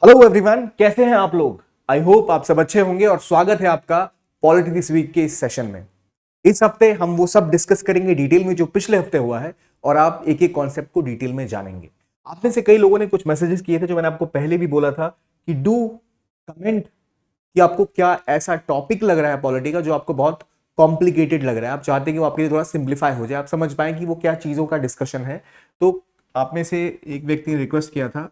Hello everyone, कैसे हैं आप लोग। आई होप आप सब अच्छे होंगे और स्वागत है आपका पॉलिटिक्स दिस वीक के इस सेशन में। इस हफ्ते हम वो सब डिस्कस करेंगे डिटेल में जो पिछले हफ्ते हुआ है और आप एक एक कॉन्सेप्ट को डिटेल में जानेंगे। आप में से कई लोगों ने कुछ मैसेजेस किए थे जो मैंने आपको पहले भी बोला था कि डू कमेंट कि आपको क्या ऐसा टॉपिक लग रहा है पॉलिटी का जो आपको बहुत कॉम्प्लिकेटेड लग रहा है, आप चाहते हैं कि वो आपके लिए थोड़ा सिंप्लीफाई हो जाए, आप समझ पाए कि वो क्या चीजों का डिस्कशन है। तो आप में से एक व्यक्ति ने रिक्वेस्ट किया था,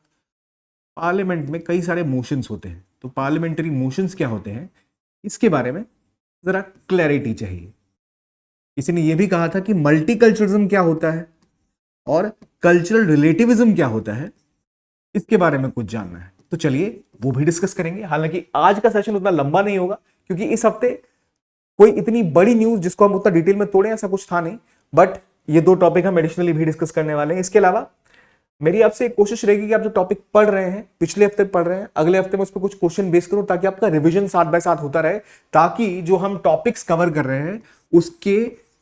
पार्लियामेंट में कई सारे मोशंस होते हैं, तो पार्लियामेंट्री मोशंस क्या होते हैं इसके बारे में जरा क्लैरिटी चाहिए। किसी ने यह भी कहा था कि मल्टीकल्चरलिज्म क्या होता है और कल्चरल रिलेटिविज्म क्या होता है, इसके बारे में कुछ जानना है। तो चलिए वो भी डिस्कस करेंगे। हालांकि आज का सेशन उतना लंबा नहीं होगा क्योंकि इस हफ्ते कोई इतनी बड़ी न्यूज जिसको हम उतना डिटेल में तोड़े ऐसा कुछ था नहीं, बट ये दो टॉपिक हम एडिशनली भी डिस्कस करने वाले हैं। इसके अलावा मेरी आपसे एक कोशिश रहेगी कि आप जो टॉपिक पढ़ रहे हैं, पिछले हफ्ते पढ़ रहे हैं, अगले हफ्ते में उस पर कुछ क्वेश्चन बेस करूं ताकि आपका रिवीजन साथ बाय साथ होता रहे, ताकि जो हम टॉपिक्स कवर कर रहे हैं उसके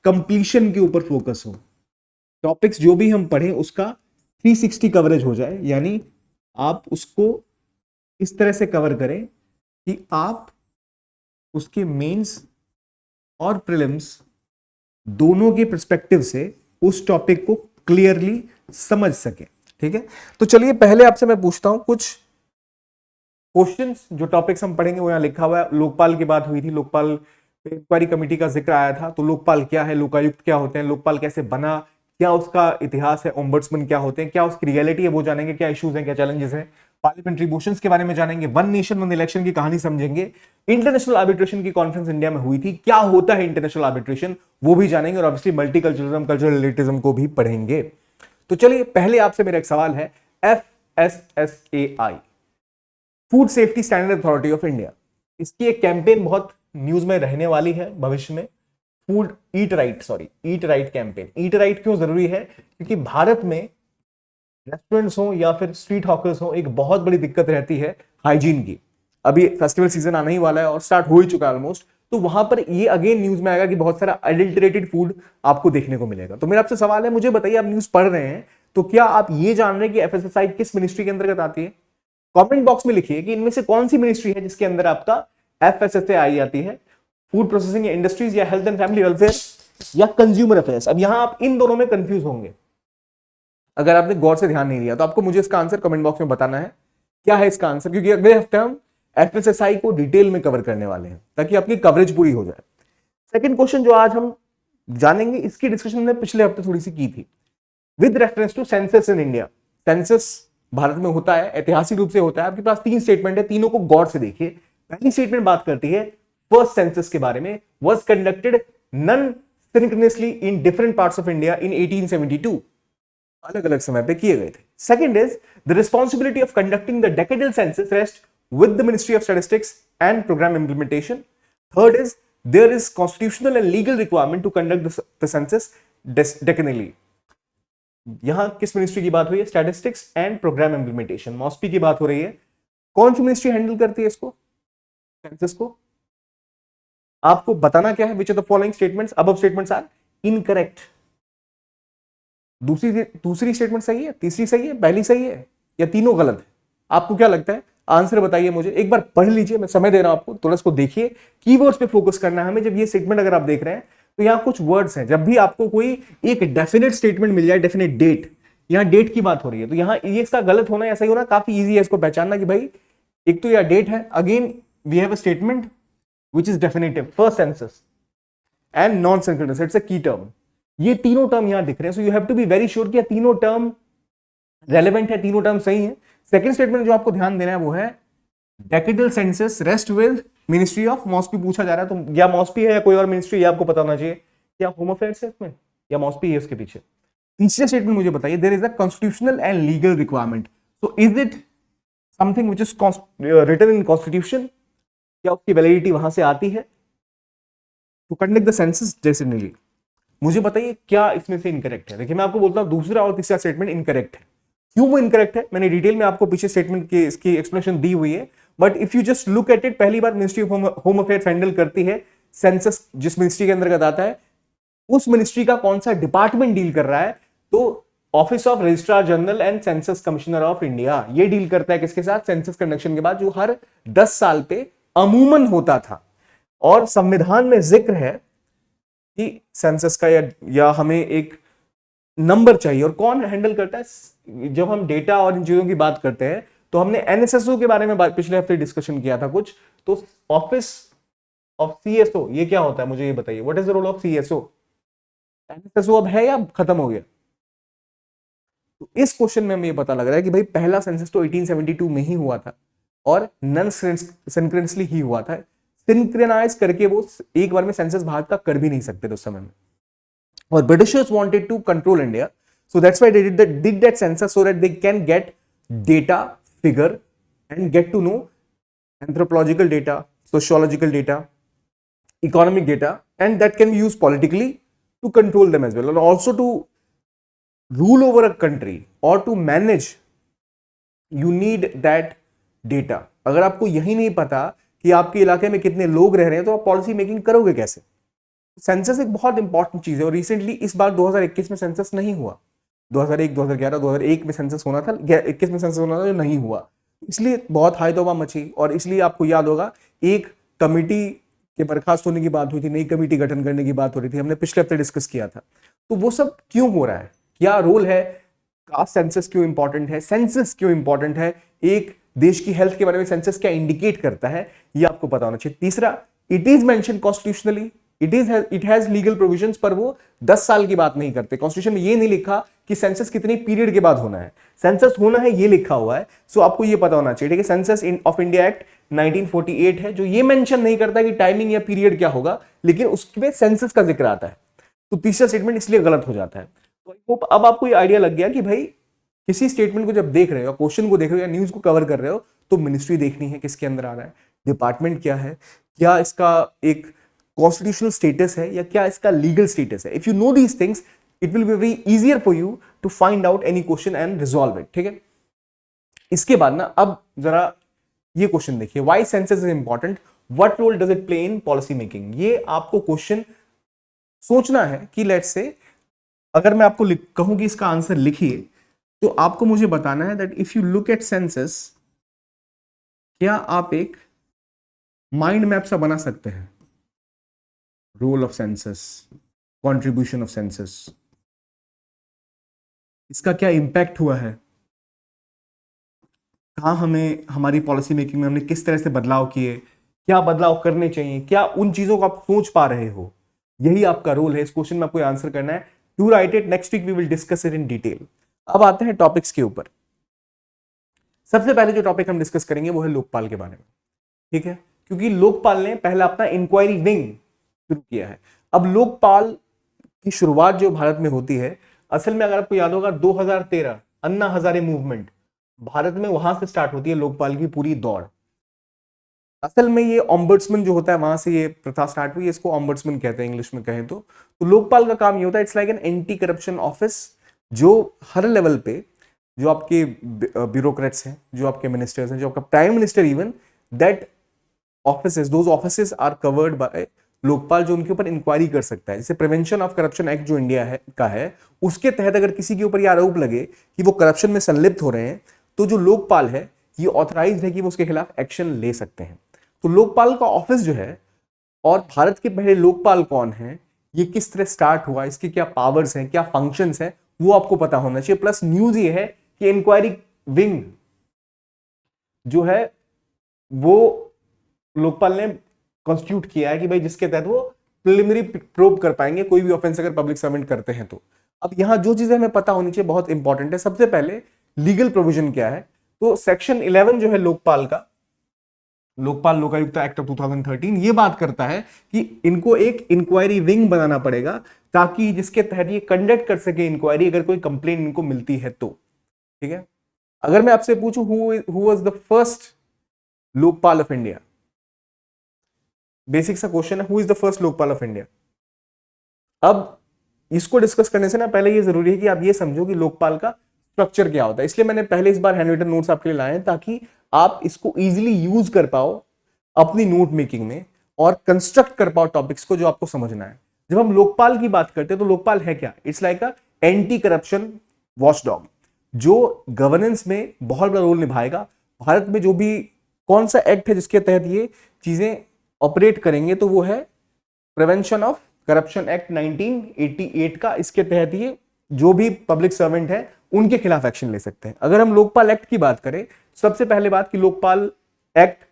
कंप्लीशन के ऊपर फोकस हो। टॉपिक्स जो भी हम पढ़ें उसका 360 कवरेज हो जाए, यानी आप उसको इस तरह से कवर करें कि आप उसके मेंस और प्रीलिम्स दोनों के पर्सपेक्टिव से उस टॉपिक को क्लियरली समझ सके। ठीक है, तो चलिए पहले आपसे मैं पूछता हूं कुछ क्वेश्चंस। जो टॉपिक्स हम पढ़ेंगे वो यहां लिखा हुआ है। लोकपाल की बात हुई थी, लोकपाल इंक्वायरी कमेटी का जिक्र आया था। तो लोकपाल क्या है, लोकायुक्त क्या होते हैं, लोकपाल कैसे बना, क्या उसका इतिहास है, ओम्बड्समैन क्या होते हैं, क्या उसकी रियलिटी है वो जानेंगे, क्या इश्यूज हैं, क्या चैलेंजेस हैं। पार्लियामेंट्री मोशंस के बारे में जानेंगे, वन नेशन वन इलेक्शन की कहानी समझेंगे, इंटरनेशनल आर्बिट्रेशन की कॉन्फ्रेंस इंडिया में हुई थी, क्या होता है इंटरनेशनल आर्बिट्रेशन वो भी जानेंगे, और ऑब्वियसली मल्टीकल्चरलिज्म, कल्चरल रिलेटिविज्म को भी पढ़ेंगे। तो चलिए पहले आपसे मेरा एक सवाल है, FSSAI, food safety standard authority of India, इसकी एक कैंपेन बहुत न्यूज में रहने वाली है भविष्य में। Food eat right campaign. Eat right क्यों जरूरी है? क्योंकि भारत में रेस्टोरेंट्स हो या फिर स्ट्रीट हॉकर्स हो, एक बहुत बड़ी दिक्कत रहती है हाइजीन की। अभी फेस्टिवल सीजन आने ही वाला है और स्टार्ट हो ही चुका है ऑलमोस्ट, तो वहां पर ये अगेन न्यूज में आएगा कि बहुत सारा अडल्टरेटेड फूड आपको देखने को मिलेगा। तो मेरा आपसे सवाल है, मुझे बताइए, आप न्यूज पढ़ रहे हैं तो क्या आप ये जान रहे हैं कि एफएसएसआई किस मिनिस्ट्री के अंतर्गत आती है? कमेंट बॉक्स में लिखिए कि इनमें से कौन सी मिनिस्ट्री है जिसके अंदर आपका एफएसएसआई आती है, फूड प्रोसेसिंग या इंडस्ट्रीज या हेल्थ एंड फैमिली वेलफेयर या कंज्यूमर अफेयर्स। अब यहां आप इन दोनों में कंफ्यूज होंगे अगर आपने गौर से ध्यान नहीं दिया, तो आपको मुझे इसका आंसर कमेंट बॉक्स में बताना है क्या है इसका आंसर, क्योंकि अगले हफ्ते हम एफएसएसआई को डिटेल में कवर करने वाले हैं ताकि आपकी कवरेज पूरी हो जाए। सेकंड क्वेश्चन जो आज हम जानेंगे, इसकी डिस्कशन हमने पिछले हफ्ते थोड़ी सी की थी with reference to census in India. Census Bharat में होता है, ऐतिहासिक रूप से होता है। आपके पास 3 स्टेटमेंट है, तीनों को गौर से देखिए। पहली स्टेटमेंट बात करती है फर्स्ट सेंसस के बारे में, was conducted non synchronously in different parts of India in 1872, अलग अलग समय पे किए गए थे। Second is the responsibility of conducting the decadal census rest with the ministry of statistics and programme implementation. Third is there is constitutional and legal requirement to conduct the census decennially. यहां किस ministry की बात हुई है? Statistics and programme implementation, MoSPI की बात हो रही है। कौन सी मिनिस्ट्री हैंडल करती है इसको, सेंसस को? आपको बताना क्या है, which of the following statements above statements are incorrect. दूसरी स्टेटमेंट सही है, तीसरी सही है, पहली सही है, या तीनों गलत है? आपको क्या लगता है? आंसर बताइए मुझे। एक बार पढ़ लीजिए, मैं समय दे रहा हूं आपको, थोड़ा इसको देखिए। कीवर्ड्स पे फोकस करना है हमें। जब ये स्टेटमेंट अगर आप देख रहे हैं तो यहां कुछ वर्ड्स हैं, जब भी आपको कोई एक डेफिनेट स्टेटमेंट मिल जाए, डेफिनेट डेट, यहां डेट की बात हो रही है, तो यहां ये इसका गलत होना या सही होना काफी ईजी है इसको पहचानना कि भाई एक तो यह डेट है, again we have a statement which is definitive, first census and non synchronous, it's a key term. ये तीनों टर्म यहां दिख रहे हैं, so you have to be very sure कि तीनों टर्म रेलेवेंट है, तीनों टर्म सही है। सेकंड स्टेटमेंट जो आपको ध्यान देना है वो है decadal census rest with ministry of, MoSPI पूछा जा रहा है, तो या मॉस्पी है या कोई और मिनिस्ट्री, ये आपको पता होना चाहिए। क्या होम अफेयर्स है इसमें या मॉस्पी है उसके पीछे? तीसरे स्टेटमेंट मुझे बताइए, there is a constitutional and legal requirement, so is it something which is written in constitution? क्या उसकी वैलिडिटी वहां से आती है to conduct the census designatedly? मुझे बताइए क्या इसमें से इनकरेक्ट है। देखिए मैं आपको बोलता हूं दूसरा और तीसरा स्टेटमेंट इनकरेक्ट है। क्यों वो इनकरेक्ट है मैंने डिटेल में आपको पीछे स्टेटमेंट की इसकी एक्सप्लेनेशन दी हुई है, but if you just look at it, पहली बार ministry of home affairs handle करती है सेंसस, जिस मिनिस्ट्री के अंतर्गत आता है उस मिनिस्ट्री का कौन सा डिपार्टमेंट डील कर रहा है, तो office of registrar general and census commissioner of India, ये डील करता है किसके साथ? सेंसस कंडक्शन के बाद, जो हर 10 साल पे अमूमन होता था। और संविधान में जिक्र है कि सेंसस का या हमें एक नंबर चाहिए। और कौन हैंडल करता है? जब हम डेटा और इन चीजों की बात करते हैं तो हमने एनएसएसओ के बारे में पिछले हफ्ते डिस्कशन किया था कुछ। तो ऑफिस ऑफ सीएसओ ये क्या होता है, मुझे ये बताइए, what is the role of CSO? NSSO अब है या खत्म हो गया? तो इस क्वेश्चन में हमें ये पता लग रहा है कि भाई पहला सेंसस तो 1872 में ही हुआ था और नॉन सिंक्रोनसली ही हुआ था। सिंक्रोनाइज करके वो एक बार में सेंसस भारत का कर भी नहीं सकते थे उस समय में। और Britishers wanted to control India, so that's why they did that census so that they can get data, figure and get to know anthropological data, sociological data, economic data, and that can be used politically to control them as well, and also to rule over a country or to manage. You need that data. अगर आपको यही नहीं पता कि आपके इलाके में कितने लोग रह रहे हैं तो आप पॉलिसी मेकिंग करोगे कैसे? सेंसस एक बहुत इंपॉर्टेंट चीज है और रिसेंटली इस बार 2021 में सेंसस नहीं हुआ। 2001, 2011, 2001 में सेंसस होना था, 21 में सेंसस होना था, जो नहीं हुआ, इसलिए बहुत हाई तौबा मची। और इसलिए आपको याद होगा एक कमिटी के बर्खास्त होने की बात हुई थी, नई कमिटी गठन करने की बात हो रही थी, हमने पिछले हफ्ते डिस्कस किया था। तो वो सब क्यों हो रहा है, क्या रोल है, कास्ट सेंसस क्यों इंपॉर्टेंट है, सेंसस क्यों इंपॉर्टेंट है, एक देश की हेल्थ के बारे में सेंसस क्या इंडिकेट करता है, ये आपको पता होना चाहिए। तीसरा, it is mention constitutionally, it has legal provisions, पर वो 10 साल की बात नहीं करते। कॉन्स्टिट्यूशन में ये नहीं लिखा कि सेंसस कितने पीरियड के बाद होना है, सेंसस होना है ये लिखा हुआ है। सो आपको ये पता होना चाहिए, ठीक है। सेंसस ऑफ इंडिया एक्ट 1948 है जो ये मेंशन नहीं करता कि टाइमिंग या पीरियड क्या होगा, लेकिन उसमें सेंसस का जिक्र आता है। तो तीसरा स्टेटमेंट इसलिए गलत हो जाता है। तो अब आपको ये आइडिया लग गया कि भाई किसी स्टेटमेंट को जब देख रहे हो, क्वेश्चन को देख रहे हो या न्यूज को कवर कर रहे हो, तो मिनिस्ट्री देखनी है किसके अंदर आ रहा है, डिपार्टमेंट क्या है, क्या इसका एक कॉन्स्टिट्यूशनल स्टेटस है या क्या इसका लीगल स्टेटस है। If you know these things it will be very easier for you to find out any question and resolve it, ठीक है। इसके बाद ना अब जरा ये क्वेश्चन देखिए, why census is important, what role does it play in policy making. ये आपको क्वेश्चन सोचना है कि लेट्स से अगर मैं आपको कहूं कि इसका आंसर लिखिए, तो आपको मुझे बताना है that if you look at census, क्या आप एक माइंड मैप सा बना सकते हैं, role of census, contribution of census, इसका क्या इंपैक्ट हुआ है, कहां हमें हमारी पॉलिसी मेकिंग में हमने किस तरह से बदलाव किए, क्या बदलाव करने चाहिए, क्या उन चीजों को आप सोच पा रहे हो, यही आपका रोल है। इस क्वेश्चन में आपको आंसर करना है। To write it, next week we will discuss it in detail. अब आते हैं टॉपिक्स के ऊपर। सबसे पहले जो टॉपिक हम डिस्कस करेंगे वो है लोकपाल के बारे में, ठीक है, क्योंकि लोकपाल ने पहला अपना इंक्वायरी विंग शुरू किया है। अब लोकपाल की शुरुआत जो भारत में होती है, असल में अगर आपको याद होगा 2013 अन्ना हजारे मूवमेंट, भारत में वहां से स्टार्ट होती है लोकपाल की पूरी दौड़। असल में ये ऑम्बड्समैन जो होता है वहां से ये प्रथा स्टार्ट हुई, इसको ऑम्बड्समैन कहते हैं इंग्लिश में कहें तो। लोकपाल का काम ये होता है, it's like an anti corruption office, जो हर लेवल पे जो आपके ब्यूरोक्रेट्स हैं, जो आपके मिनिस्टर्स हैं, जो आपका prime minister, even that offices, those offices are covered by Lokpal, जो उनके ऊपर इंक्वायरी कर सकता है। जैसे प्रिवेंशन ऑफ करप्शन एक्ट जो इंडिया है उसके तहत अगर किसी के ऊपर यह आरोप लगे कि वो करप्शन में संलिप्त हो रहे हैं, तो जो लोकपाल है ये ऑथराइज्ड है कि वो उसके खिलाफ एक्शन ले सकते हैं। तो लोकपाल का ऑफिस जो है, और भारत के पहले लोकपाल कौन है, ये किस तरह स्टार्ट हुआ, इसके क्या पावर्स हैं, क्या फंक्शंस हैं, वो आपको पता होना चाहिए। प्लस न्यूज ये है कि इंक्वायरी विंग जो है वो लोकपाल ने कॉन्स्टिट्यूट किया है कि भाई जिसके तहत वो प्रिलिमिनरी प्रोब कर पाएंगे कोई भी ऑफेंस अगर पब्लिक सर्वेंट करते हैं तो। अब यहां जो चीजें हमें पता होनी चाहिए बहुत इंपॉर्टेंट है। सबसे पहले लीगल प्रोविजन क्या है, तो सेक्शन 11 जो है लोकपाल का, लोकपाल लोकायुक्त एक्ट ऑफ 2013, ये बात करता है कि इनको एक इंक्वायरी विंग बनाना पड़ेगा ताकि जिसके तहत ये कंडक्ट कर सके इंक्वायरी अगर कोई कंप्लेंट इनको मिलती है तो, ठीक है। अगर मैं आपसे पूछूं who was the first Lokpal of India, basic सा क्वेश्चन है, who is the first Lokpal of India. अब इसको डिस्कस करने से ना पहले ये जरूरी है कि आप ये समझो कि लोकपाल का स्ट्रक्चर क्या होता है, इसलिए मैंने पहले इस बार हैंडरिटन नोट्स आपके लिए लाए हैं ताकि आप इसको इजीली यूज कर पाओ अपनी नोट मेकिंग में और कंस्ट्रक्ट कर पाओ टॉपिक्स को जो आपको समझना है। जब हम लोकपाल की बात करते हैं तो लोकपाल है क्या, it's like a anti corruption watchdog, जो गवर्नेंस में बहुत बड़ा रोल निभाएगा। भारत में जो भी कौन सा एक्ट है जिसके तहत ये चीजें ऑपरेट करेंगे, तो वो है प्रिवेंशन ऑफ करप्शन एक्ट 1988 का। इसके तहत ये जो भी पब्लिक सर्वेंट है उनके खिलाफ एक्शन ले सकते हैं। अगर हम लोकपाल एक्ट की बात करें, सबसे पहले बात कि लोकपाल एक्ट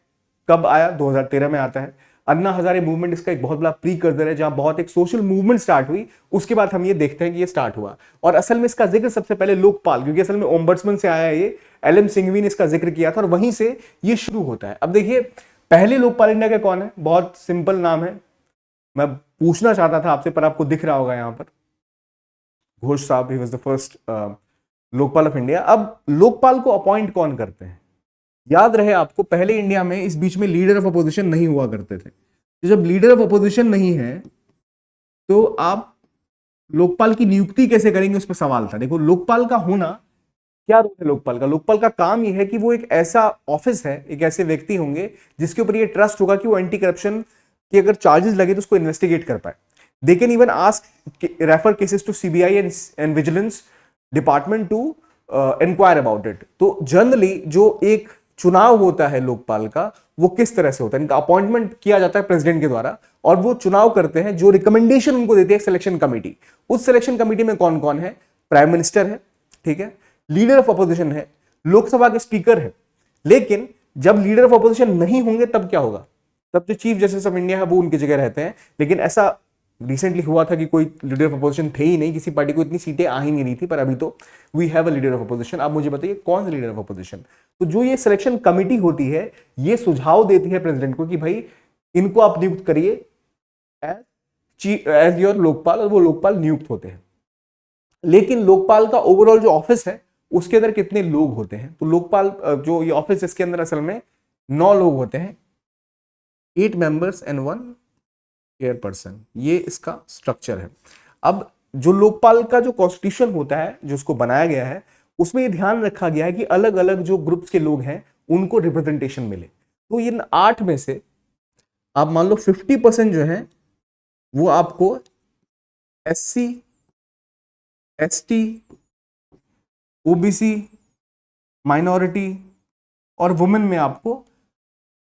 कब आया, 2013 में आता है। अन्ना हजारे मूवमेंट इसका एक बहुत बड़ा प्रीकर्सर है, जहां बहुत एक सोशल मूवमेंट स्टार्ट हुई, उसके बाद हम ये देखते हैं कि ये स्टार्ट हुआ। और असल में इसका जिक्र सबसे पहले लोकपाल, क्योंकि असल में ओम्बड्समैन से आया है ये, एलएम सिंघवी ने इसका जिक्र किया था और वहीं से ये शुरू होता है। अब देखिए पहले लोकपाल इंडिया के कौन है, बहुत सिंपल नाम है, मैं पूछना चाहता था आपसे पर आपको दिख रहा होगा यहां पर, घोष साहब, he was the first Lokpal of India. अब लोकपाल को अपॉइंट कौन करते हैं, याद रहे आपको, पहले इंडिया में इस बीच में लीडर ऑफ अपोजिशन नहीं हुआ करते थे। तो जब लीडर ऑफ अपोजिशन नहीं है तो आप लोकपाल की नियुक्ति कैसे करेंगे, उस पर सवाल था। देखो लोकपाल का होना, क्या रोल है लोकपाल का? लोकपाल का काम यह है कि वो एक ऐसा ऑफिस है, एक ऐसे व्यक्ति होंगे जिसके ऊपर ये ट्रस्ट होगा कि वो एंटी करप्शन के अगर चार्जेस लगे तो उसको इन्वेस्टिगेट कर पाए। They can even ask refer cases to CBI and vigilance department to inquire about it. तो जनरली जो एक चुनाव होता है लोकपाल का, वो किस तरह से होता है, इनका अपॉइंटमेंट किया जाता है प्रेसिडेंट के द्वारा और वो चुनाव करते हैं। जो रिकमेंडेशन उनको देती है सिलेक्शन कमेटी, उस सिलेक्शन कमेटी में कौन कौन है? प्राइम मिनिस्टर है, ठीक है, लीडर ऑफ अपोजिशन है, लोकसभा के स्पीकर है। लेकिन जब लीडर ऑफ अपोजिशन नहीं होंगे तब क्या होगा? तब जो चीफ जस्टिस ऑफ इंडिया है वो उनकी जगह रहते हैं। लेकिन ऐसा रिसेंटली हुआ था कि कोई लीडर ऑफ अपोजिशन थे ही नहीं, किसी पार्टी को इतनी सीटें आ ही नहीं रही थी, पर अभी तो we have a leader of opposition. अब मुझे बताइए कौन सा लीडर ऑफ अपोजिशन? तो जो ये सिलेक्शन कमेटी होती है, ये सुझाव देती है प्रेसिडेंट को कि भाई इनको आप नियुक्त करिए एज योर लोकपाल, और वो लोकपाल नियुक्त होते हैं। लेकिन लोकपाल का ओवरऑल जो ऑफिस है उसके अंदर कितने लोग होते हैं? तो लोकपाल जो ये ऑफिस, इसके अंदर असल में 9 लोग होते हैं, 8 मेंबर्स एंड 1 चेयरपर्सन। ये इसका स्ट्रक्चर है। अब जो लोकपाल का जो कॉन्स्टिट्यूशन होता है, जो उसको बनाया गया है, उसमें ये ध्यान रखा गया है कि अलग अलग जो ग्रुप्स के लोग हैं उनको रिप्रेजेंटेशन मिले। तो इन 8 में से आप मान लो 50% जो है वो आपको SC, ST, OBC, माइनॉरिटी और वुमेन में आपको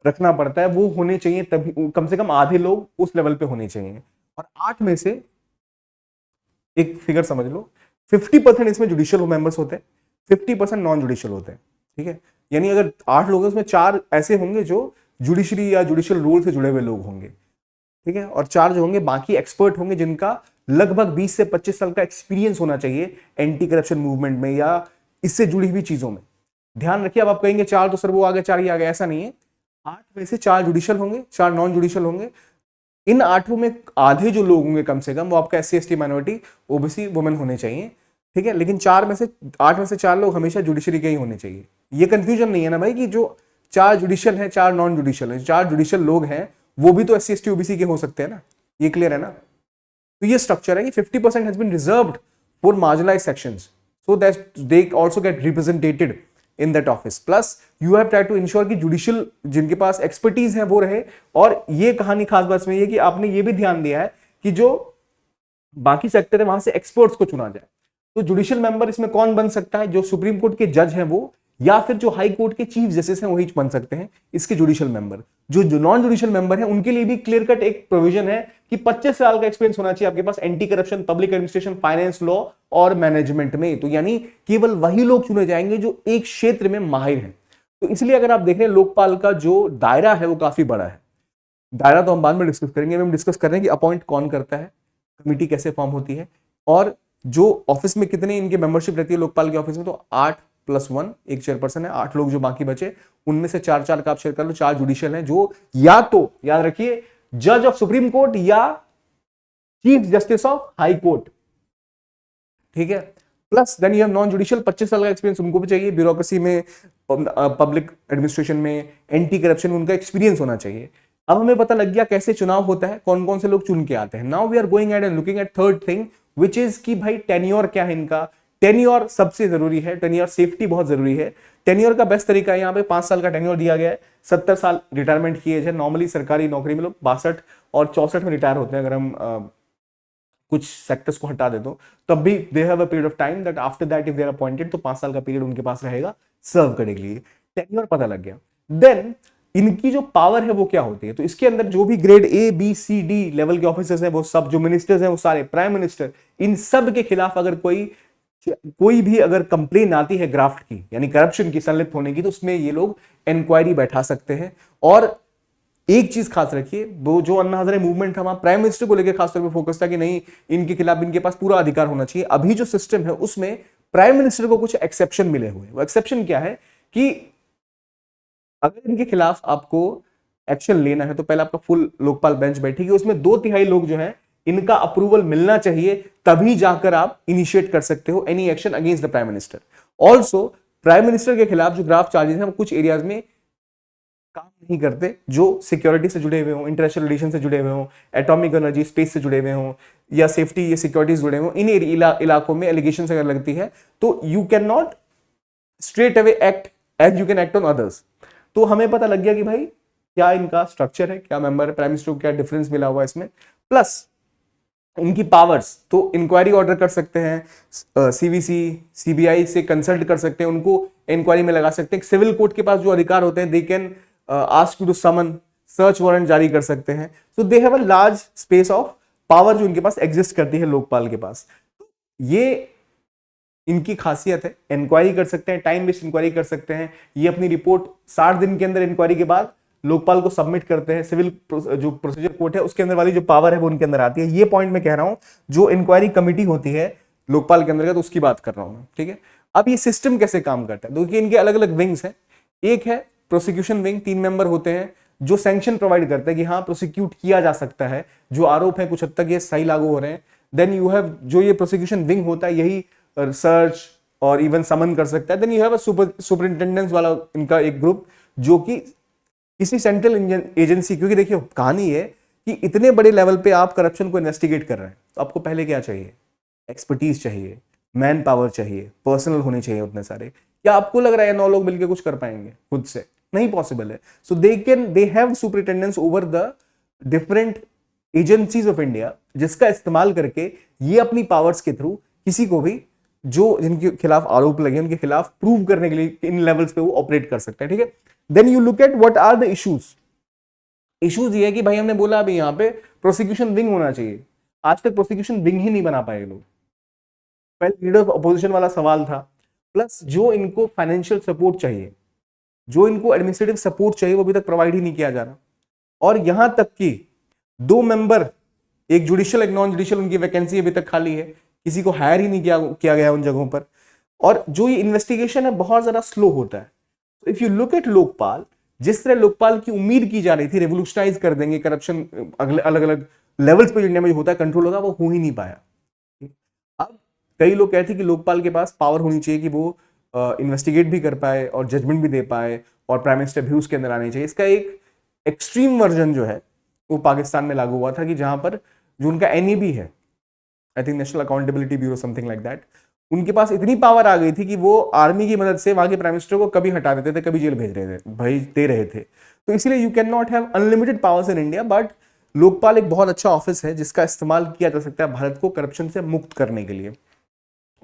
रखना पड़ता है। वो होने चाहिए, तभी कम से कम आधे लोग उस लेवल पे होने चाहिए। और 8 में से एक फिगर समझ लो, 50% इसमें जुडिशियल मेंबर्स होते हैं, 50% नॉन जुडिशियल होते हैं, ठीक है। यानी अगर 8 लोग हैं उसमें 4 ऐसे होंगे जो जुडिशरी या जुडिशियल रूल से जुड़े हुए लोग होंगे, ठीक है, और 4 जो होंगे बाकी एक्सपर्ट होंगे, जिनका लगभग 20 से 25 साल का एक्सपीरियंस होना चाहिए एंटी करप्शन मूवमेंट में या इससे जुड़ी हुई चीजों में। ध्यान रखिए, अब आप कहेंगे 4 तो सर वो आ गए, 4 ही आ गए, ऐसा नहीं है। 8 में से 4 जुडिशियल होंगे, 4 नॉन जुडिशियल होंगे। इन 8 में आधे जो लोग होंगे कम से कम वो आपका SC, ST, minority, OBC, women होने चाहिए, ठीक है। लेकिन 8 में से 4 लोग हमेशा जुडिशरी के ही होने चाहिए। ये कंफ्यूजन नहीं है ना भाई कि जो 4 जुडिशियल है 4 नॉन जुडिशियल है। 4 जुडिशियल लोग हैं वो भी तो SC, ST, OBC के हो सकते हैं ना, ये क्लियर है ना। तो ये स्ट्रक्चर है कि 50% has been reserved for marginalised sections so that they also get representated in that office. Plus you have try to ensure कि जुडिशियल जिनके पास एक्सपर्टीज है वो रहे। और ये कहानी खास बात में ये कि आपने ये भी ध्यान दिया है कि जो बाकी सेक्टर है वहां से एक्सपर्ट्स को चुना जाए। तो जुडिशियल मेंबर इसमें कौन बन सकता है? जो सुप्रीम कोर्ट के जज हैं वो, या फिर जो हाई कोर्ट के चीफ जस्टिस हैं वही बन सकते हैं इसके जुडिशियल मेंबर। जो नॉन जुडिशियल मेंबर है उनके लिए भी क्लियर कट एक प्रोविजन है कि 25 साल का एक्सपीरियंस होना चाहिए आपके पास anti corruption, public administration, finance, law और मैनेजमेंट में। तो यानी केवल वही लोग चुने जाएंगे जो एक क्षेत्र में माहिर हैं। तो इसलिए अगर आप देख रहे हैं लोकपाल का जो दायरा है वो काफी बड़ा है। दायरा तो हम बाद में डिस्कस करेंगे, हम डिस्कस कर रहे हैं कि अपॉइंट कौन करता है, कमिटी कैसे फॉर्म होती है, और जो ऑफिस में कितने इनके मेंबरशिप रहती है लोकपाल के ऑफिस में। तो 8+1 एक चेयरपर्सन है, 8 लोग जो बाकी बचे उनमें से 4 का आप शेयर कर लो। 4 जुडिशियल हैं जो या तो याद रखिए जज ऑफ सुप्रीम कोर्ट या chief justice of high court, ठीक है। Plus then you have non judicial, 25 साल का एक्सपीरियंस उनको भी चाहिए, ब्यूरोक्रेसी में, पब्लिक एडमिनिस्ट्रेशन में, एंटी करप्शन में उनका एक्सपीरियंस होना चाहिए। अब हमें पता लग गया कैसे चुनाव होता है, कौन कौन से लोग चुन के आते हैं। Now we are going at and looking at third thing which is कि भाई टेन्योर क्या है इनका। टेन्योर सबसे जरूरी है, टेन्योर सेफ्टी बहुत जरूरी है। टेन्योर का बेस्ट तरीका है यहाँ पे 5 साल का टेन्योर दिया गया है। 70 साल रिटायरमेंट की एज है। नॉर्मली सरकारी नौकरी में लोग 62 और 64 में रिटायर होते हैं। अगर हम कुछ सेक्टर्स को हटा दे दो, तब भी they have a period of time that after that if they are appointed, तो 5 साल का पीरियड उनके पास रहेगा सर्व करने के लिए। टेन्योर पता लग गया। देन इनकी जो पावर है वो क्या होती है, तो इसके अंदर जो भी grade A B C D level के ऑफिसर्स हैं वो सब, जो मिनिस्टर्स हैं वो सारे, प्राइम मिनिस्टर, इन सब के खिलाफ अगर कोई भी अगर कंप्लेन आती है ग्राफ्ट की यानी करप्शन की, संलिप्त होने की, तो उसमें ये लोग इंक्वायरी बैठा सकते हैं। और एक चीज खास रखिए, वो जो अन्ना हजारे मूवमेंट था वहां प्राइम मिनिस्टर को लेकर खासतौर पर फोकस था कि नहीं, इनके खिलाफ इनके पास पूरा अधिकार होना चाहिए। अभी जो सिस्टम है उसमें प्राइम मिनिस्टर को कुछ एक्सेप्शन मिले हुए। वो एक्सेप्शन क्या है कि अगर इनके खिलाफ आपको एक्शन लेना है तो पहले आपका फुल लोकपाल बेंच बैठेगी, उसमें 2/3 लोग जो है इनका अप्रूवल मिलना चाहिए, तभी जाकर आप इनिशिएट कर सकते हो any action against the prime minister. Also prime minister के खिलाफ जो ग्राफ चार्जेस हैं वो कुछ एरियाज में काम नहीं करते, जो सिक्योरिटी से जुड़े हुए हों, इंटरनेशनल रिलेशन से जुड़े हुए हों, एटॉमिक एनर्जी स्पेस से जुड़े हुए हों, या सेफ्टी या सिक्योरिटी से जुड़े हों, इन इलाकों में एलिगेशन अगर लगती है तो you can not straight away act as you can act on others. तो हमें पता लग गया कि भाई क्या इनका स्ट्रक्चर है, क्या मेंबर है, प्राइम मिनिस्टर को क्या डिफरेंस मिला हुआ है इसमें, प्लस इनकी पावर्स। तो इंक्वायरी ऑर्डर कर सकते हैं, सीवीसी सीबीआई से कंसल्ट कर सकते हैं, उनको इंक्वायरी में लगा सकते हैं। सिविल कोर्ट के पास जो अधिकार होते हैं, they can ask you to summon, search warrant जारी कर सकते हैं। So they have a large space of power जो इनके पास एग्जिस्ट करती है लोकपाल के पास। ये इनकी खासियत है, इंक्वायरी कर सकते हैं, टाइम बेस्ड इंक्वायरी कर सकते हैं। ये अपनी रिपोर्ट 60 दिन के अंदर इंक्वायरी के बाद लोकपाल को सबमिट करते हैं। सिविल जो प्रोसीजर कोर्ट है उसके अंदर वाली जो पावर है वो उनके अंदर आती है। ये पॉइंट मैं कह रहा हूं, जो इंक्वायरी कमिटी होती है लोकपाल के अंदर, तो उसकी बात कर रहा हूं मैं, ठीक है। अब ये सिस्टम कैसे काम करता है, क्योंकि इनके अलग अलग विंग्स हैं। एक है प्रोसिक्यूशन विंग, 3 मेंबर होते हैं जो सैंक्शन प्रोवाइड करते हैं कि हाँ प्रोसिक्यूट किया जा सकता है, जो आरोप है कुछ हद तक ये सही लागू हो रहे हैं। देन यू हैव जो ये प्रोसिक्यूशन विंग होता है, यही सर्च और इवन समन कर सकता है। देन यू हैव अ सुपरिंटेंडेंस वाला इनका एक ग्रुप, जो कि किसी सेंट्रल एजेंसी, क्योंकि देखिए कहानी है कि इतने बड़े लेवल पे आप करप्शन को इन्वेस्टिगेट कर रहे हैं, तो आपको पहले क्या चाहिए, एक्सपर्टीज चाहिए, मैन पावर चाहिए, पर्सनल होने चाहिए उतने सारे। क्या आपको लग रहा है 9 लोग मिलकर कुछ कर पाएंगे खुद से? नहीं पॉसिबल है। So they have superintendence over the different agencies of India, जिसका इस्तेमाल करके ये अपनी पावर्स के थ्रू किसी को भी जो जिनके खिलाफ आरोप लगे उनके खिलाफ प्रूव करने के लिए इन लेवल्स पे वो ऑपरेट कर सकते हैं, ठीक है। Then you look at what are the issues ये है कि भाई हमने बोला अभी यहां पे प्रोसिक्यूशन विंग होना चाहिए, आज तक प्रोसिक्यूशन विंग ही नहीं बना पाए लोग। पहले लीडर ऑफ अपोजिशन वाला सवाल था, प्लस जो इनको फाइनेंशियल सपोर्ट चाहिए, जो इनको एडमिनिस्ट्रेटिव सपोर्ट चाहिए, वो अभी तक प्रोवाइड ही नहीं किया जा रहा। और यहां तक कि 2 मेंबर, एक जुडिशियल एक नॉन जुडिशियल, उनकी वैकेंसी अभी तक खाली है, किसी को हायर ही नहीं किया गया उन जगहों पर। और जो ये इन्वेस्टिगेशन है बहुत ज्यादा स्लो होता है। If you look eight Lokpal, जिस तरह लोकपाल की उम्मीद की जा रही थी रेवोल्यूशनाइज कर देंगे करप्शन, अलग अलग लेवल्स पे इंडिया में जो होता है कंट्रोल होगा, वो हो ही नहीं पाया। अब कई लोग कहते हैं कि लोकपाल के पास पावर होनी चाहिए कि वो इन्वेस्टिगेट भी कर पाए और जजमेंट भी दे पाए, और प्राइम मिनिस्टर भी उसके अंदर आने चाहिए। इसका एक एक्सट्रीम वर्जन जो है वो पाकिस्तान में लागू हुआ था, कि जहां पर जो उनका एनईबी है, I think national accountability bureau, something like that, उनके पास इतनी पावर आ गई थी कि वो आर्मी की मदद से वहां के प्राइम मिनिस्टर को कभी हटा देते थे, कभी जेल भेज दे रहे थे। तो इसलिए you can not have unlimited powers in India, but Lokpal एक बहुत अच्छा ऑफिस है जिसका इस्तेमाल किया जा सकता है भारत को करप्शन से मुक्त करने के लिए।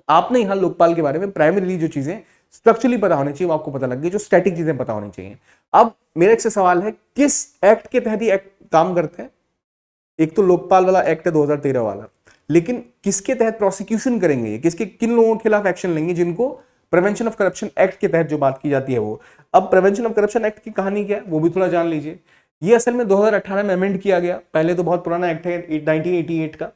आपने यहां लोकपाल के बारे में प्राइमरीली जो चीजें स्ट्रक्चरली पता होनी चाहिए वो आपको पता लग गई, जो स्टैटिक चीजें पता होनी चाहिए। अब मेरा एक से सवाल है, किस एक्ट के तहत ये एक्ट काम करते हैं? एक तो लोकपाल वाला एक्ट है 2013 वाला, लेकिन किसके तहत प्रोसिक्यूशन करेंगे ये, किन लोगों के खिलाफ एक्शन लेंगे, जिनको प्रिवेंशन ऑफ करप्शन एक्ट के तहत जो बात की जाती है वो। अब प्रिवेंशन ऑफ करप्शन एक्ट की कहानी क्या है वो भी थोड़ा जान लीजिए। ये असल में 2018 में अमेंड किया गया, पहले तो बहुत पुराना एक्ट है 1988 का,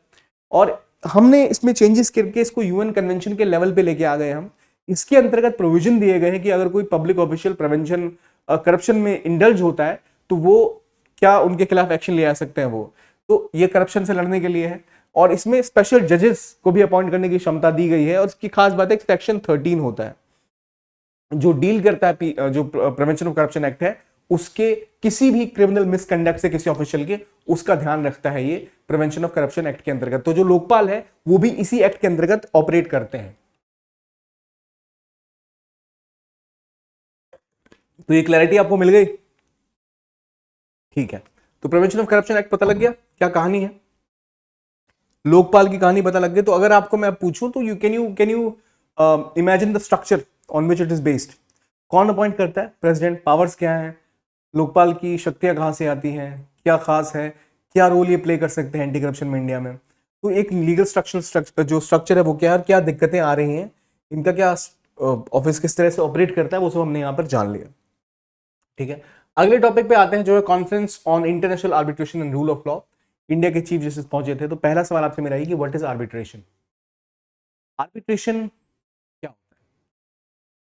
और हमने इसमें चेंजेस करके इसको यूएन कन्वेंशन के लेवल पे लेके आ गए हम। इसके अंतर्गत प्रोविजन दिए गए हैं कि अगर कोई पब्लिक ऑफिशियल प्रिवेंशन करप्शन में इंडल्ज होता है तो वो क्या उनके खिलाफ एक्शन ले आ सकते हैं वो। तो ये करप्शन से लड़ने के लिए है, और इसमें स्पेशल जजेस को भी अपॉइंट करने की क्षमता दी गई है। और इसकी खास बात है सेक्शन 13 होता है जो डील करता है, जो प्रिवेंशन ऑफ करप्शन एक्ट है उसके किसी भी क्रिमिनल मिसकंडक्ट से किसी ऑफिशियल के, उसका ध्यान रखता है ये प्रिवेंशन ऑफ करप्शन एक्ट के अंतर्गत। तो जो लोकपाल है वो भी इसी एक्ट के अंतर्गत ऑपरेट करते हैं। तो ये क्लैरिटी आपको मिल गई, ठीक है। तो प्रिवेंशन ऑफ करप्शन एक्ट पता लग गया क्या कहानी है। लोकपाल की कहानी पता लग गई। तो अगर आपको मैं पूछूं तो you imagine the structure on which it is based. कौन अपॉइंट करता है? प्रेसिडेंट। पावर्स क्या है? लोकपाल की शक्तियां कहाँ से आती हैं? क्या खास है? क्या रोल ये प्ले कर सकते हैं एंटी करप्शन में इंडिया में? तो एक लीगल स्ट्रक्चर जो स्ट्रक्चर है वो क्या है, क्या दिक्कतें आ रही हैं, इनका क्या ऑफिस किस तरह से ऑपरेट करता है, वो सब हमने यहाँ पर जान लिया। ठीक है, अगले टॉपिक पे आते हैं जो है conference on international arbitration and rule of law. India के चीफ जस्टिस पहुंचे थे। तो पहला सवाल आपसे मेरा है कि व्हाट इज आर्बिट्रेशन? आर्बिट्रेशन क्या होता है?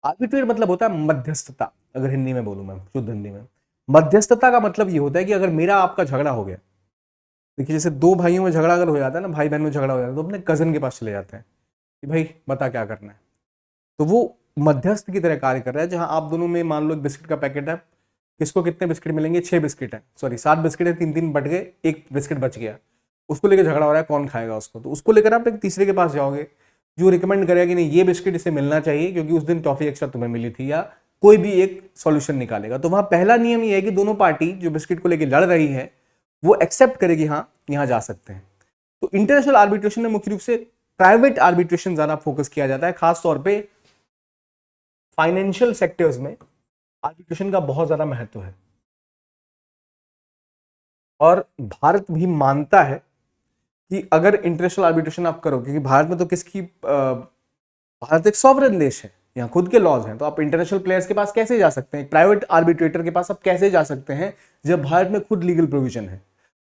आर्बिट्रेट मतलब होता है मध्यस्थता। अगर हिंदी में बोलूं मैं, शुद्ध हिंदी में, मध्यस्थता का मतलब ये होता है कि अगर मेरा आपका झगड़ा हो गया, देखिए जैसे दो भाइयों में झगड़ा अगर हो जाता है ना, भाई बहन में झगड़ा हो जाता है, तो अपने कजन के पास चले जाते हैं कि भाई बता क्या करना है। तो वो मध्यस्थ की तरह कार्य कर रहा है, जहां आप दोनों में मान लो एक बिस्किट का पैकेट है, किसको कितने बिस्किट मिलेंगे? 6 बिस्किट है, सॉरी 7 बिस्किट है, 3 3 बट गए, एक बिस्किट बच गया, उसको लेकर झगड़ा हो रहा है कौन खाएगा उसको। तो उसको लेकर आप एक तीसरे के पास जाओगे जो रिकमेंड करेगा कि नहीं ये बिस्किट इसे मिलना चाहिए क्योंकि उस दिन टॉफी एक्स्ट्रा तुम्हें मिली थी, या कोई भी एक सॉल्यूशन निकालेगा। तो वहां पहला नियम ये है कि दोनों पार्टी जो बिस्किट को लेकर लड़ रही है वो एक्सेप्ट करेगी हाँ यहां जा सकते हैं। तो इंटरनेशनल आर्बिट्रेशन में मुख्य रूप से प्राइवेट आर्बिट्रेशन ज्यादा फोकस किया जाता है, खासतौर पर फाइनेंशियल सेक्टर्स में आर्बिट्रेशन का बहुत ज्यादा महत्व है। और भारत भी मानता है कि अगर इंटरनेशनल आर्बिट्रेशन आप करो, क्योंकि भारत में तो भारत एक सॉवरेन देश है, यहाँ खुद के लॉज हैं, तो आप इंटरनेशनल प्लेयर्स के पास कैसे जा सकते हैं? एक प्राइवेट आर्बिट्रेटर के पास आप कैसे जा सकते हैं जब भारत में खुद लीगल प्रोविजन है?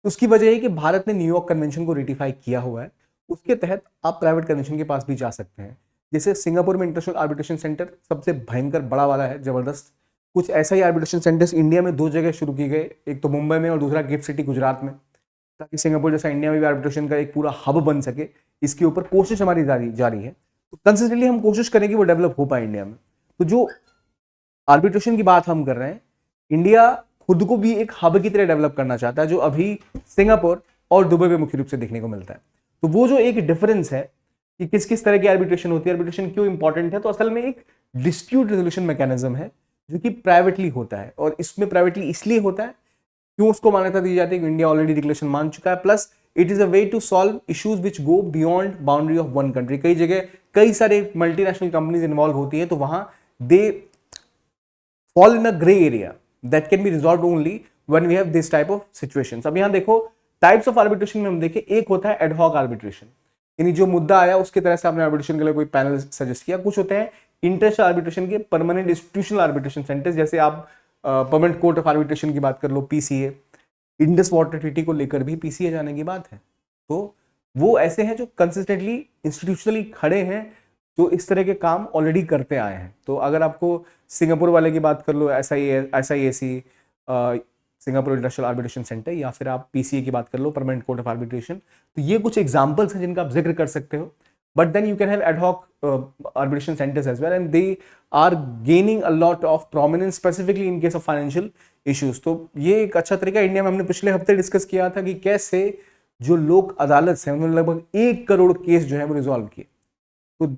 तो उसकी वजह है कि भारत ने न्यूयॉर्क कन्वेंशन को रेटिफाई किया हुआ है, उसके तहत आप प्राइवेट कन्वेंशन के पास भी जा सकते हैं। जैसे सिंगापुर में इंटरनेशनल आर्बिट्रेशन सेंटर सबसे भयंकर बड़ा वाला है, जबरदस्त। कुछ ऐसा ही आर्बिट्रेशन सेंटर्स इंडिया में 2 जगह शुरू की गए, एक तो मुंबई में और दूसरा गिफ्ट सिटी गुजरात में, ताकि सिंगापुर जैसा इंडिया में भी आर्बिट्रेशन का एक पूरा हब बन सके। इसके ऊपर कोशिश हमारी जारी है। तो कंसिस्टेंटली हम कोशिश करें कि वो डेवलप हो पाए इंडिया में। तो जो आर्बिट्रेशन की बात हम कर रहे हैं, इंडिया खुद को भी एक हब की तरह डेवलप करना चाहता है, जो अभी सिंगापुर और दुबई में मुख्य रूप से देखने को मिलता है। तो वो जो एक डिफरेंस है कि किस किस तरह की आर्बिट्रेशन होती है, आर्बिट्रेशन क्यों इंपॉर्टेंट है, तो असल में एक डिस्प्यूट रेजोल्यूशन मैकेनिज्म है जो कि प्राइवेटली होता है। और इसमें प्राइवेटली इसलिए होता है, क्यों उसको मान्यता दी जाती है कि इंडिया ऑलरेडी डिक्लेरेशन मान चुका है, plus it is a way to solve issues which go beyond boundary of one country. कई जगह कई सारे मल्टीनेशनल कंपनीज इन्वॉल्व होती है, तो वहां they fall in a grey area that can be resolve only when we have this type of situations. अब यहां देखो टाइप्स ऑफ आर्बिट्रेशन में हम देखें, एक होता है एडहॉक आर्बिट्रेशन, यानी जो मुद्दा आया उसके तरह से आपने आर्बिट्रेशन के लिए कोई पैनल सजेस्ट किया। कुछ होते हैं इंटरनेशनल आर्बिट्रेशन के परमानेंट इंस्टीट्यूशनल आर्बिट्रेशन सेंटर्स, जैसे आप परमानेंट कोर्ट ऑफ आर्बिट्रेशन की बात कर लो, पीसीए। इंडस वाटर ट्रीटी को लेकर भी पीसीए जाने की बात है। तो वो ऐसे हैं जो कंसिस्टेंटली इंस्टीट्यूशनली खड़े हैं, जो इस तरह के काम ऑलरेडी करते आए हैं। तो अगर आपको सिंगापुर वाले की बात कर लो, SIAC Singapore international arbitration centre, या फिर आप पीसीए की बात कर लो, परमानेंट कोर्ट ऑफ आर्बिट्रेशन, तो ये कुछ एग्जांपल्स हैं जिनका आप जिक्र कर सकते हो। But then you can have ad hoc arbitration centers as well, and they are gaining a lot of prominence specifically in case of financial issues। तो ये एक अच्छा तरीका इंडिया में हमने पिछले हफ्ते डिस्कस किया था कि कैसे जो लोक अदालत है उन्होंने लगभग 1 करोड़ केस जो है वो रिजॉल्व किए। तो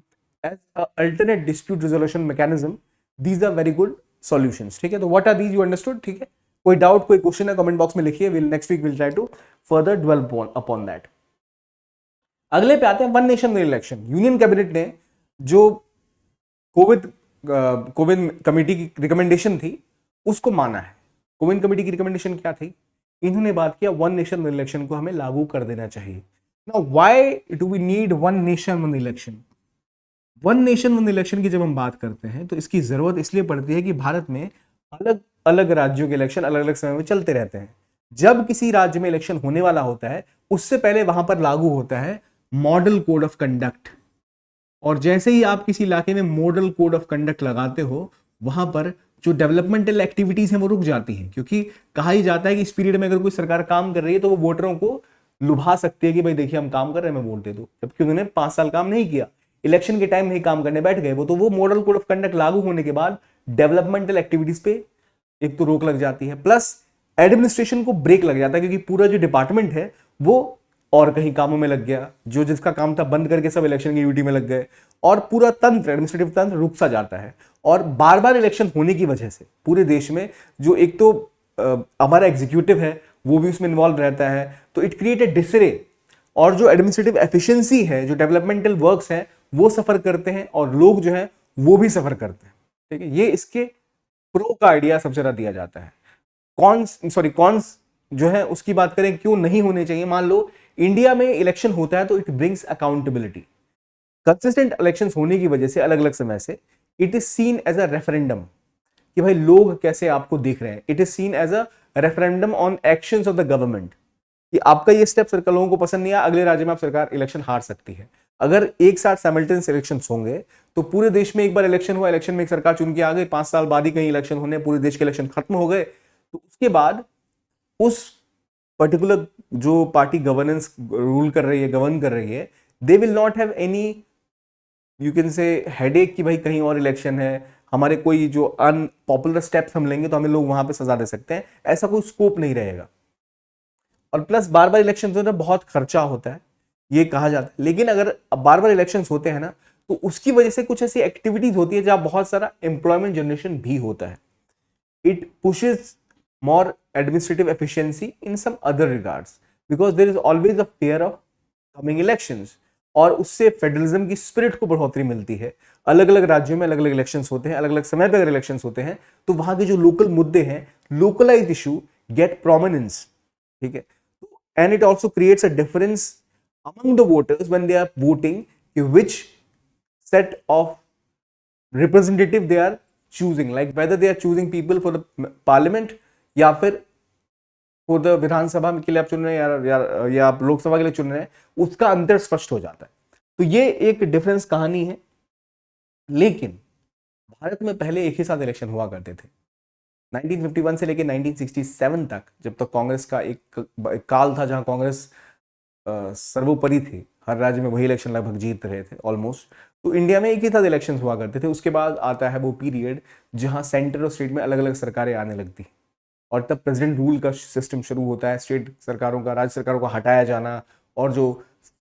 as alternate dispute resolution mechanism, these are very good solutions. ठीक है, तो what are these, you understood? ठीक है, कोई डाउट कोई क्वेश्चन है कमेंट बॉक्स में लिखिए, will next week will try to further develop upon that. अगले पे आते हैं one nation one election. Union cabinet ने जो कोविड कमेटी की रिकमेंडेशन थी उसको माना है। कोविड कमेटी की रिकमेंडेशन क्या थी? इन्होंने बात किया वन नेशन वन इलेक्शन को हमें लागू कर देना चाहिए। Now why do we need one nation one election? One nation one election की जब हम बात करते हैं तो इसकी जरूरत इसलिए पड़ती है कि भारत में अलग अलग राज्यों के इलेक्शन अलग अलग समय में चलते रहते हैं। जब किसी राज्य में इलेक्शन होने वाला होता है उससे पहले वहां पर लागू होता है मॉडल कोड ऑफ कंडक्ट, और जैसे ही आप किसी इलाके में मॉडल कोड ऑफ कंडक्ट लगाते हो वहां पर जो डेवलपमेंटल एक्टिविटीज हैं वो रुक जाती हैं, क्योंकि कहा ही जाता है कि इस पीरियड में अगर कोई सरकार काम कर रही है तो वो वोटरों को लुभा सकती है कि भाई देखिए हम काम कर रहे हैं, मैं वोट दे दो, जबकि उन्होंने 5 साल काम नहीं किया, इलेक्शन के टाइम में ही काम करने बैठ गए वो। तो वो मॉडल कोड ऑफ कंडक्ट लागू होने के बाद डेवलपमेंटल एक्टिविटीज पे एक तो रोक लग जाती है, प्लस एडमिनिस्ट्रेशन को ब्रेक लग जाता है, क्योंकि पूरा जो डिपार्टमेंट है वो और कहीं कामों में लग गया, जो जिसका काम था बंद करके सब इलेक्शन की ड्यूटी में लग गए, और पूरा तंत्र एडमिनिस्ट्रेटिव तंत्र रुक सा जाता है। और बार बार इलेक्शन होने की वजह से पूरे देश में जो एक तो हमारा एग्जीक्यूटिव है वो भी उसमें इन्वॉल्व रहता है, तो इट क्रिएट ए डिसरे और जो एडमिनिस्ट्रेटिव एफिशिएंसी है, जो डेवलपमेंटल वर्क्स हैं, वो सफर करते हैं और लोग जो है वो भी सफर करते हैं। ठीक है, ये इसके प्रो का आइडिया सबसे ज्यादा दिया जाता है। कॉन्स जो है उसकी बात करें क्यों नहीं होने चाहिए। मान लो इंडिया में इलेक्शन होता है तो it brings accountability. Consistent elections होने की वजह से अलग अलग समय से it is seen as a referendum कि भाई लोग कैसे आपको देख रहे हैं। It is seen as a referendum on actions of the government कि आपका ये स्टेप सरकार लोगों को पसंद नहीं आया, अगले राज्य में आप सरकार इलेक्शन हार सकती है। अगर एक साथ साइमल्टेनियस इलेक्शंस होंगे तो पूरे देश में एक बार इलेक्शन हुआ, इलेक्शन में एक सरकार चुन के आ गई, 5 साल बाद ही कहीं इलेक्शन होने, पूरे देश के इलेक्शन खत्म हो गए, तो उसके बाद उस पर्टिकुलर जो पार्टी गवर्नेंस रूल कर रही है, गवर्न कर रही है, they will not have any you can से हेडेक कि भाई कहीं और इलेक्शन है, हमारे कोई जो अनपॉपुलर स्टेप्स हम लेंगे तो हमें लोग वहां पे सजा दे सकते हैं, ऐसा कोई स्कोप नहीं रहेगा। और प्लस बार बार इलेक्शन होने में बहुत खर्चा होता है, ये कहा जाता है। लेकिन अगर बार बार इलेक्शन होते हैं ना तो उसकी वजह से कुछ ऐसी एक्टिविटीज होती है जहां बहुत सारा एम्प्लॉयमेंट जनरेशन भी होता है। It pushes more administrative efficiency in some other regards because there is always a fear of coming elections। और उससे फेडरलिज्म की स्पिरिट को बढ़ोतरी मिलती है। अलग अलग राज्यों में अलग अलग इलेक्शंस होते हैं, अलग अलग समय पर अगर इलेक्शंस होते हैं तो वहां के जो लोकल मुद्दे हैं, लोकलाइज्ड इशू गेट प्रोमिनेंस। ठीक है, and it also creates a difference among the voters when they are voting कि which set of representative they are choosing, like whether they are choosing people for the parliament या फिर for the विधानसभा के लिए आप चुन रहे हैं या आप लोकसभा के लिए चुन रहे हैं, उसका अंतर स्पष्ट हो जाता है। तो ये एक डिफरेंस कहानी है। लेकिन भारत में पहले एक ही साथ इलेक्शन हुआ करते थे। 1951 से लेकर 1967 तक, जब तक कांग्रेस का एक काल था जहां कांग्रेस सर्वोपरि थी, हर राज्य में वही इलेक्शन लगभग जीत रहे थे ऑलमोस्ट, तो इंडिया में एक ही साथ इलेक्शंस हुआ करते थे। उसके बाद आता है वो पीरियड जहां सेंटर और स्टेट में अलग अलग सरकारें आने लगती और तब प्रेसिडेंट रूल का सिस्टम शुरू होता है, स्टेट सरकारों का, राज्य सरकारों का हटाया जाना और जो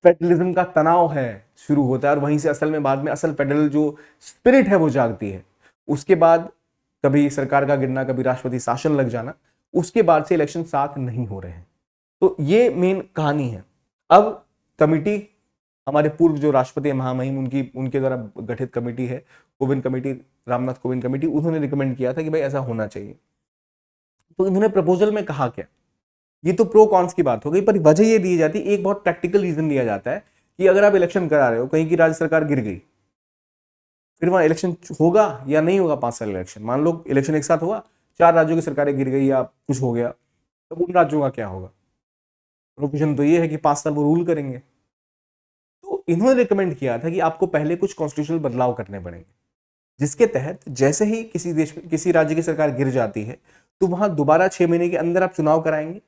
फेडरलिज्म का तनाव है शुरू होता है। और वहीं से असल में बाद में असल फेडरल जो स्पिरिट है वो जागती है। उसके बाद कभी सरकार का गिरना, कभी राष्ट्रपति शासन लग जाना, उसके बाद से इलेक्शन साथ नहीं हो रहे हैं। तो ये मेन कहानी है। अब कमिटी, हमारे पूर्व जो राष्ट्रपति महामहिम उनके द्वारा गठित कमेटी है, कोविंद कमेटी, रामनाथ कोविंद कमेटी, उन्होंने रिकमेंड किया था कि भाई ऐसा होना चाहिए। तो इन्होंने प्रपोजल में कहा क्या, ये तो प्रो कॉन्स की बात हो गई, पर वजह ये दी जाती है, एक बहुत प्रैक्टिकल रीजन दिया जाता है कि अगर आप इलेक्शन करा रहे हो, कहीं की राज्य सरकार गिर गई, फिर वहां इलेक्शन होगा या नहीं होगा। 5 साल इलेक्शन, मान लो इलेक्शन एक साथ हुआ, 4 राज्यों की सरकारें गिर गई या कुछ हो गया, तब उन राज्यों का क्या होगा। प्रोविजन तो ये है कि 5 साल वो रूल करेंगे। तो इन्होंने रिकमेंड किया था कि आपको पहले कुछ कॉन्स्टिट्यूशनल बदलाव करने पड़ेंगे, जिसके तहत जैसे ही किसी देश में किसी राज्य की सरकार गिर जाती है तो वहां दोबारा 6 महीने के अंदर आप चुनाव कराएंगे।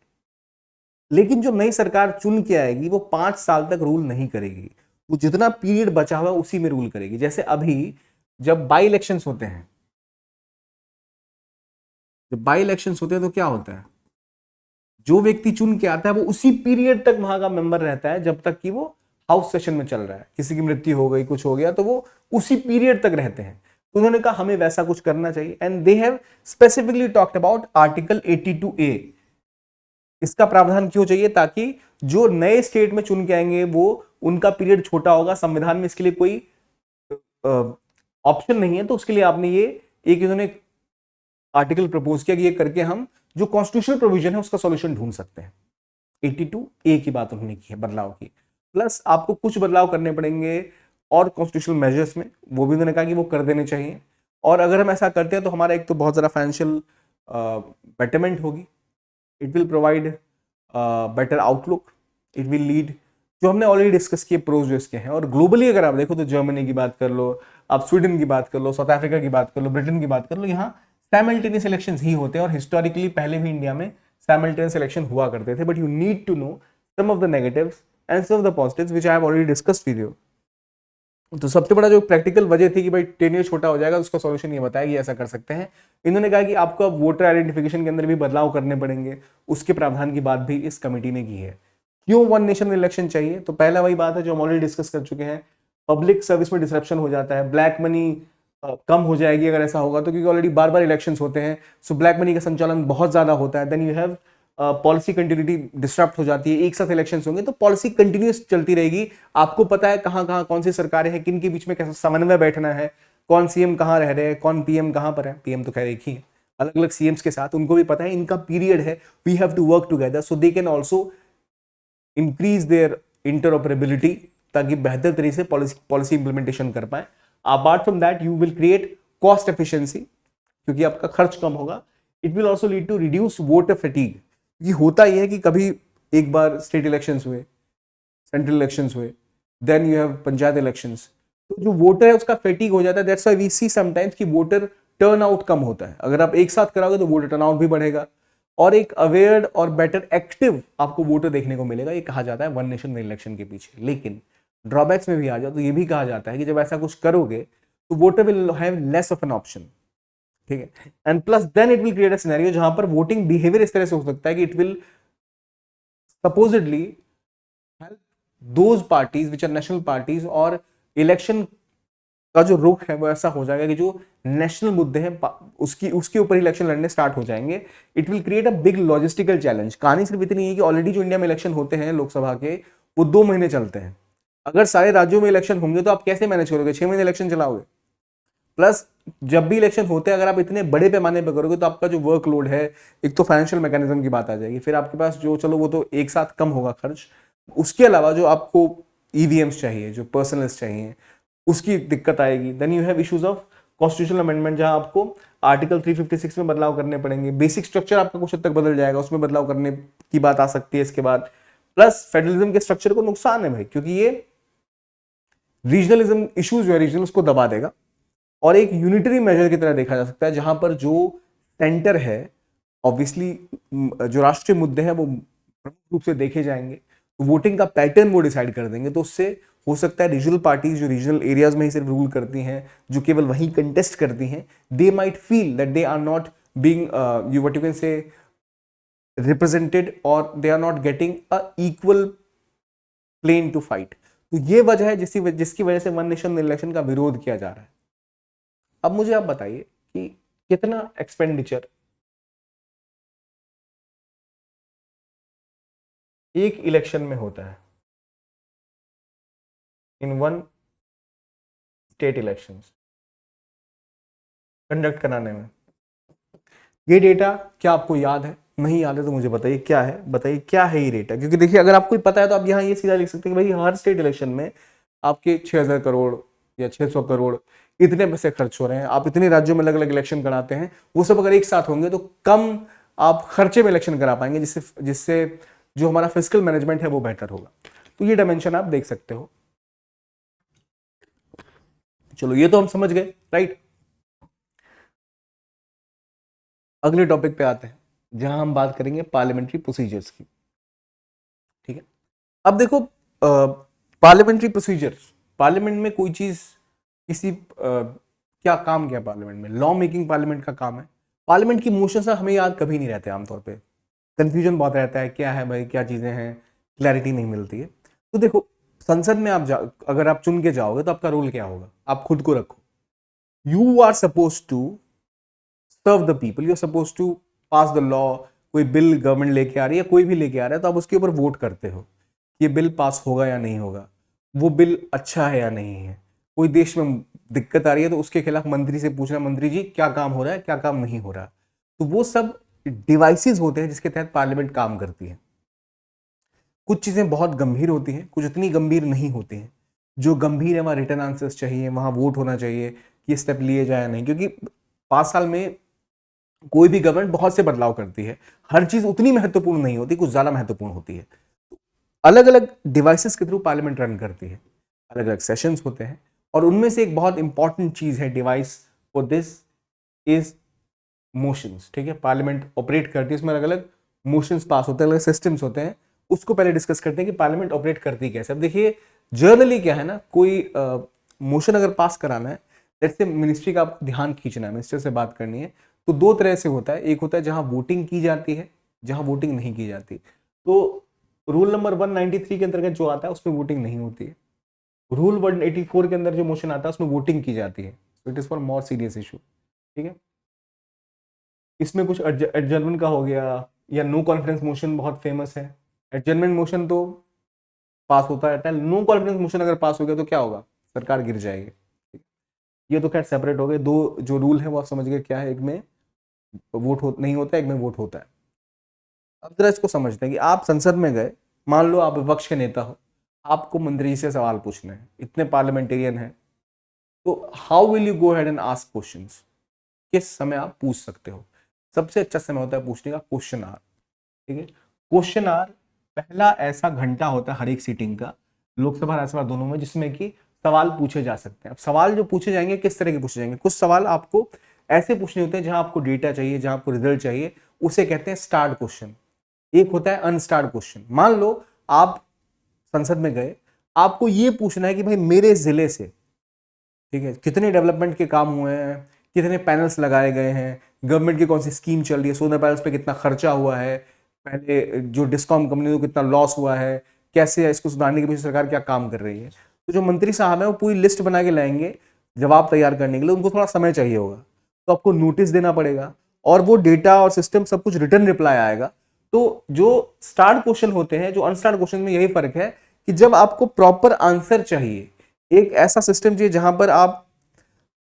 लेकिन जो नई सरकार चुन के आएगी वो 5 साल तक रूल नहीं करेगी, वो जितना पीरियड बचा हुआ उसी में रूल करेगी। जैसे अभी जब बाई इलेक्शंस होते हैं, तो क्या होता है, जो व्यक्ति चुन के आता है वो उसी पीरियड तक वहां का मेंबर रहता है जब तक कि वो हाउस सेशन में चल रहा है। किसी की मृत्यु हो गई, कुछ हो गया, तो वो उसी पीरियड तक रहते हैं। तो उन्होंने कहा हमें वैसा कुछ करना चाहिए, and they have specifically talked about article 82A। इसका प्रावधान क्यों चाहिए, ताकि जो नए स्टेट में चुन के आएंगे वो उनका पीरियड छोटा होगा, संविधान में इसके लिए कोई ऑप्शन नहीं है, तो उसके लिए आपने ये एक इन्होंने आर्टिकल प्रपोज किया कि ये करके हम जो कॉन्स्टिट्यूशनल प्रोविजन है उसका सॉल्यूशन ढूंढ सकते हैं। 82A की बात उन्होंने की है, बदलाव की। प्लस आपको कुछ बदलाव करने पड़ेंगे और कॉन्स्टिट्यूशनल मेजर्स में, वो भी उन्होंने कहा कि वो कर देने चाहिए। और अगर हम ऐसा करते हैं तो हमारा एक तो बहुत ज़्यादा फाइनेंशियल बेटरमेंट होगी, it will provide better outlook, it will lead, जो हमने ऑलरेडी डिस्कस किए प्रोज जो इसके हैं। और ग्लोबली अगर आप देखो तो जर्मनी की बात कर लो, आप स्वीडन की बात कर लो, साउथ अफ्रीका की बात कर लो, ब्रिटेन की बात कर लो, यहाँ साइमल्टेनियस इलेक्शंस ही होते हैं। और हिस्टोरिकली पहले भी इंडिया में साइमल्टेनियस इलेक्शन हुआ करते थे। But you need to know some of the negatives and some of the positives which I have already discussed with you. तो सबसे बड़ा जो प्रैक्टिकल वजह थी कि भाई टेन्योर छोटा हो जाएगा, उसका सॉल्यूशन ये बताया कि ऐसा कर सकते हैं। इन्होंने कहा कि आपको अब वोटर आइडेंटिफिकेशन के अंदर भी बदलाव करने पड़ेंगे, उसके प्रावधान की बात भी इस कमेटी ने की है। क्यों वन नेशन इलेक्शन चाहिए, तो पहला वही बात है जो हम ऑलरेडी डिस्कस कर चुके हैं, पब्लिक सर्विस में डिसरप्शन हो जाता है, ब्लैक मनी कम हो जाएगी अगर ऐसा होगा तो, क्योंकि ऑलरेडी बार बार इलेक्शंस होते हैं, सो ब्लैक मनी का संचालन बहुत ज्यादा होता है। Then you have policy continuity disturb हो जाती है, एक साथ इलेक्शंस होंगे तो पॉलिसी कंटिन्यूस चलती रहेगी, आपको पता है कहाँ कहाँ कौन सी सरकारें हैं, किन के बीच में कैसा समन्वय बैठना है, कौन सीएम कहाँ रह रहे हैं, कौन पीएम कहाँ पर है, पीएम तो खैर एक ही है, अलग अलग सीएम्स के साथ उनको भी पता है इनका पीरियड है, we have to work together so they can also increase their interoperability, ताकि बेहतर तरीके से पॉलिसी इंप्लीमेंटेशन कर पाए। Apart from that you will create cost efficiency, क्योंकि आपका खर्च कम होगा। It will also lead to reduce voter fatigue, ये होता ही है कि कभी एक बार स्टेट इलेक्शंस हुए, सेंट्रल इलेक्शंस हुए, then you have panchayat elections, तो जो वोटर है उसका फैटीग हो जाता है। That's why we see sometimes कि वोटर टर्नआउट कम होता है। अगर आप एक साथ कराओगे तो वोटर टर्नआउट भी बढ़ेगा और एक अवेयर और बेटर एक्टिव आपको वोटर देखने को मिलेगा। ये कहा जाता है वन नेशन वन इलेक्शन के पीछे। लेकिन ड्रॉबैक्स में भी आ जाओ तो ये भी कहा जाता है कि जब ऐसा कुछ करोगे तो voter will have less of an option, ठीक है, and plus then it will create a scenario जहां पर वोटिंग बिहेवियर इस तरह से हो सकता है कि it will supposedly help those parties which are national parties, और इलेक्शन का जो रुख है वो ऐसा हो जाएगा कि जो नेशनल मुद्दे हैं उसके ऊपर इलेक्शन लड़ने स्टार्ट हो जाएंगे। It will create a big logistical challenge. कहानी सिर्फ इतनी है कि ऑलरेडी जो इंडिया में इलेक्शन होते हैं लोकसभा के, वो 2 महीने चलते हैं। अगर सारे राज्यों में इलेक्शन होंगे तो आप कैसे मैनेज करोगे, 6 महीने इलेक्शन चलाओगे। प्लस जब भी इलेक्शन होते हैं अगर आप इतने बड़े पैमाने पर करोगे तो आपका जो वर्कलोड है, एक तो फाइनेंशियल मैकेनिज्म की बात आ जाएगी, फिर आपके पास जो, चलो वो तो एक साथ कम होगा खर्च, उसके अलावा जो आपको ईवीएम्स चाहिए, जो पर्सनल्स चाहिए, उसकी दिक्कत आएगी। Then you have issues of constitutional amendment, जहां आपको आर्टिकल 356 में बदलाव करने पड़ेंगे, बेसिक स्ट्रक्चर आपका कुछ हद तक बदल जाएगा, उसमें बदलाव करने की बात आ सकती है इसके बाद। प्लस फेडरलिज्म के स्ट्रक्चर को नुकसान है भाई, क्योंकि ये रीजनलिज्म इश्यूज जो है रीजनल उसको दबा देगा और एक यूनिटरी मेजर की तरह देखा जा सकता है, जहां पर जो सेंटर है, ऑब्वियसली जो राष्ट्रीय मुद्दे हैं वो प्रमुख रूप से देखे जाएंगे, तो वोटिंग का पैटर्न वो डिसाइड कर देंगे। तो उससे हो सकता है रीजनल पार्टीज जो रीजनल एरियाज में ही सिर्फ रूल करती हैं, जो केवल वहीं कंटेस्ट करती हैं, they might feel that they are not being you what you can say represented, और they are not getting a equal plane to fight. तो ये वजह है जिसकी वजह से वन नेशन इलेक्शन का विरोध किया जा रहा है। अब मुझे आप बताइए कि कितना एक्सपेंडिचर एक इलेक्शन में होता है, in one state elections conduct कराने में। ये डेटा क्या आपको याद है? नहीं याद है तो मुझे बताइए क्या है, बताइए क्या है ये डेटा। क्योंकि देखिए अगर आपको पता है तो आप यहाँ ये सीधा लिख सकते हैं कि भाई हर स्टेट इलेक्शन में आपके 6000 करोड़ या 600 करोड़ इतने पैसे खर्च हो रहे हैं, आप इतने राज्यों में अलग अलग इलेक्शन कराते हैं, वो सब अगर एक साथ होंगे तो कम आप खर्चे में इलेक्शन करा पाएंगे, जिससे जिससे जो हमारा फिस्कल मैनेजमेंट है वो बेहतर होगा। तो ये डायमेंशन आप देख सकते हो। चलो ये तो हम समझ गए, राइट। अगले टॉपिक पे आते हैं जहां हम बात करेंगे पार्लियामेंट्री प्रोसीजर्स की, ठीक है। अब देखो पार्लियामेंट्री प्रोसीजर्स, पार्लियामेंट में कोई चीज किसी क्या काम किया पार्लियामेंट में, लॉ मेकिंग पार्लियामेंट का काम है। पार्लियामेंट की मोशंस हमें याद कभी नहीं रहते, आमतौर पे कंफ्यूजन बहुत रहता है, क्या है भाई क्या चीजें हैं, क्लैरिटी नहीं मिलती है। तो देखो संसद में अगर आप चुन के जाओगे तो आपका रोल क्या होगा, आप खुद को रखो। You are suppose to serve the people, you are suppose to pass the law. कोई बिल गवर्नमेंट लेके आ रही है, कोई भी लेके आ रहा है, तो आप उसके ऊपर वोट करते हो ये बिल पास होगा या नहीं होगा, वो बिल अच्छा है या नहीं है। कोई देश में दिक्कत आ रही है तो उसके खिलाफ मंत्री से पूछना, मंत्री जी क्या काम हो रहा है, क्या काम नहीं हो रहा। तो वो सब डिवाइसेस होते हैं जिसके तहत पार्लियामेंट काम करती है। कुछ चीजें बहुत गंभीर होती हैं, कुछ इतनी गंभीर नहीं होती हैं। जो गंभीर है वहां रिटर्न आंसर्स चाहिए, वहां वोट होना चाहिए कि ये स्टेप लिए जाए या नहीं, क्योंकि 5 साल में कोई भी गवर्नमेंट बहुत से बदलाव करती है, हर चीज उतनी महत्वपूर्ण नहीं होती, कुछ ज्यादा महत्वपूर्ण होती है। अलग अलग डिवाइसेस के थ्रू पार्लियामेंट रन करती है, अलग अलग सेशंस होते हैं, और उनमें से एक बहुत इंपॉर्टेंट चीज है device for this is motions, ठीक है। पार्लियामेंट ऑपरेट करती है, उसमें अलग अलग मोशंस पास होते हैं, अलग सिस्टम्स होते हैं। उसको पहले डिस्कस करते हैं कि पार्लियामेंट ऑपरेट करती कैसे। अब देखिए जर्नली क्या है ना, कोई मोशन अगर पास कराना है, जैसे मिनिस्ट्री का आपको ध्यान खींचना है, मिनिस्टर से बात करनी है, तो 2 तरह से होता है। एक होता है जहां वोटिंग की जाती है, जहां वोटिंग नहीं की जाती। तो रूल नंबर 193 के अंतर्गत जो आता है उसमें वोटिंग नहीं होती है। रूल 184 के अंदर जो मोशन आता है उसमें वोटिंग की जाती है। So it is for more serious issue, ठीक है। इसमें कुछ एडजर्नमेंट का हो गया, या नो कॉन्फिडेंस मोशन बहुत फेमस है। एडजर्नमेंट मोशन तो पास होता रहता है, नो कॉन्फिडेंस मोशन अगर पास हो गया तो क्या होगा, सरकार गिर जाएगी। ये तो खैर सेपरेट हो गए, दो जो रूल है वो आप समझ गए क्या है, एक में नहीं होता है, एक में वोट होता है। अब जरा इसको समझते हैं कि आप संसद में गए, मान लो आप विपक्ष के नेता हो, आपको मंत्री जी से सवाल पूछने हैं, इतने पार्लियामेंटेरियन हैं, तो how will you go head and ask questions, किस समय आप पूछ सकते हो? सबसे अच्छा समय होता है पूछने का क्वेश्चन आवर। ठीक है, क्वेश्चन आवर पहला ऐसा घंटा होता है हर एक सीटिंग का, लोकसभा राज्यसभा दोनों में, जिसमें कि सवाल पूछे जा सकते हैं। अब सवाल जो पूछे जाएंगे किस तरह के पूछे जाएंगे, कुछ सवाल आपको ऐसे पूछने होते हैं जहां आपको डेटा चाहिए, जहां आपको रिजल्ट चाहिए, उसे कहते हैं स्टार्ट क्वेश्चन। एक होता है अनस्टार्ट क्वेश्चन। मान लो आप संसद में गए, आपको ये पूछना है कि भाई मेरे जिले से, ठीक है, कितने डेवलपमेंट के काम हुए हैं, कितने पैनल्स लगाए गए हैं, गवर्नमेंट की कौन सी स्कीम चल रही है, सोलर पैनल्स पे कितना खर्चा हुआ है, पहले जो डिस्कॉम कंपनी को कितना लॉस हुआ है, कैसे इसको सुधारने के पीछे सरकार क्या काम कर रही है। तो जो मंत्री साहब है वो पूरी लिस्ट बना के लाएंगे जवाब तैयार करने के लिए, उनको थोड़ा समय चाहिए होगा, तो आपको नोटिस देना पड़ेगा, और वो डेटा और सिस्टम सब कुछ रिटर्न रिप्लाई आएगा। तो जो स्टार्ट क्वेश्चन होते हैं, जो अनस्टार्ट क्वेश्चन में यही फर्क है कि जब आपको प्रॉपर आंसर चाहिए, एक ऐसा सिस्टम चाहिए जहां पर आप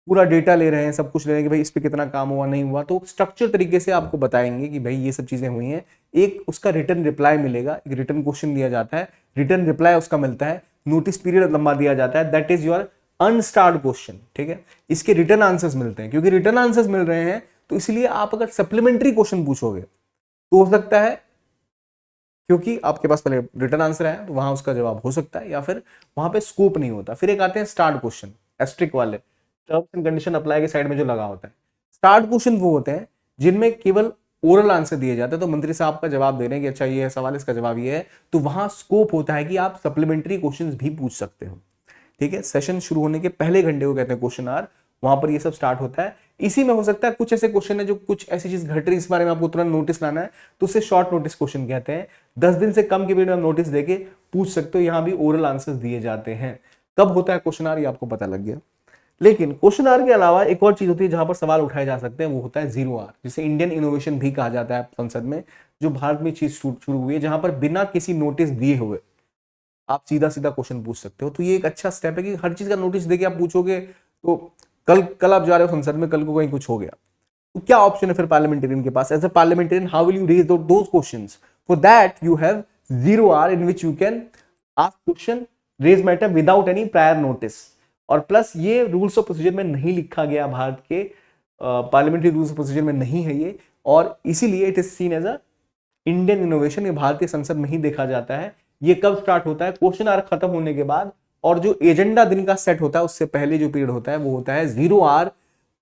पूरा डेटा ले रहे हैं, सब कुछ ले रहे हैं कि भाई इस पे कितना काम हुआ नहीं हुआ, तो स्ट्रक्चर तरीके से आपको बताएंगे कि भाई ये सब चीजें हुई हैं। एक उसका रिटर्न रिप्लाई मिलेगा, एक रिटर्न क्वेश्चन दिया जाता है, रिटर्न रिप्लाई उसका मिलता है, नोटिस पीरियड लंबा दिया जाता है, that is your unstarred question. ठीक है, इसके रिटर्न आंसर्स मिलते हैं, क्योंकि रिटर्न आंसर्स मिल रहे हैं तो इसलिए आप अगर सप्लीमेंट्री क्वेश्चन पूछोगे तो हो सकता है, क्योंकि आपके पास पहले रिटर्न आंसर है तो वहां उसका जवाब हो सकता है, या फिर वहां पे स्कोप नहीं होता। फिर एक आते हैं स्टार्ट क्वेश्चन, एस्ट्रिक वाले, टर्म्स एंड कंडीशन अप्लाई के साइड में जो लगा होता है। स्टार्ट क्वेश्चन वो होते हैं जिनमें केवल ओरल आंसर दिए जाते हैं, तो मंत्री साहब का जवाब दे रहे हैं कि अच्छा ये है सवाल, इसका जवाब ये है, तो वहां स्कोप होता है कि आप सप्लीमेंट्री क्वेश्चन भी पूछ सकते हो। ठीक है, सेशन शुरू होने के पहले घंटे को कहते हैं क्वेश्चन आवर, वहां पर ये सब स्टार्ट होता है। इसी में हो सकता है कुछ ऐसे क्वेश्चन है जो कुछ ऐसी चीज घट रही, इस बारे में आपको तुरंत नोटिस लाना है, तो उसे शॉर्ट नोटिस क्वेश्चन कहते हैं। 10 दिन से कम के पीरियड में आप नोटिस देके पूछ सकते हो, यहां भी ओरल आंसर्स दिए जाते हैं। कब होता है क्वेश्चन आवर, ये आपको पता लग गया। लेकिन क्वेश्चन आवर के अलावा एक और चीज होती है जहां पर सवाल उठाए जा सकते हैं, वो होता है जीरो आवर, जिसे इंडियन इनोवेशन भी कहा जाता है संसद में, जो भारत में चीज शुरू हुई है, जहां पर बिना किसी नोटिस दिए हुए आप सीधा सीधा क्वेश्चन पूछ सकते हो। तो ये एक अच्छा स्टेप है कि हर चीज का नोटिस देके आप पूछोगे, तो कल कल आप जा रहे हो संसद में, कल को कहीं कुछ हो गया तो क्या ऑप्शन है फिर पार्लियामेंटेरियन के पास? As a parliamentarian how will you raise those questions? For that you have zero hour in which you can ask question, raise matter without any prior notice. और प्लस ये रूल्स ऑफ प्रोसीजर में नहीं लिखा गया, भारत के parliamentary rules of procedure में नहीं है ये, और इसीलिए it is seen as a Indian innovation. ये भारतीय संसद में ही देखा जाता है। ये कब स्टार्ट होता है? क्वेश्चन आवर खत्म होने के बाद, और जो एजेंडा दिन का सेट होता है उससे पहले जो पीरियड होता है वो होता है जीरो आवर।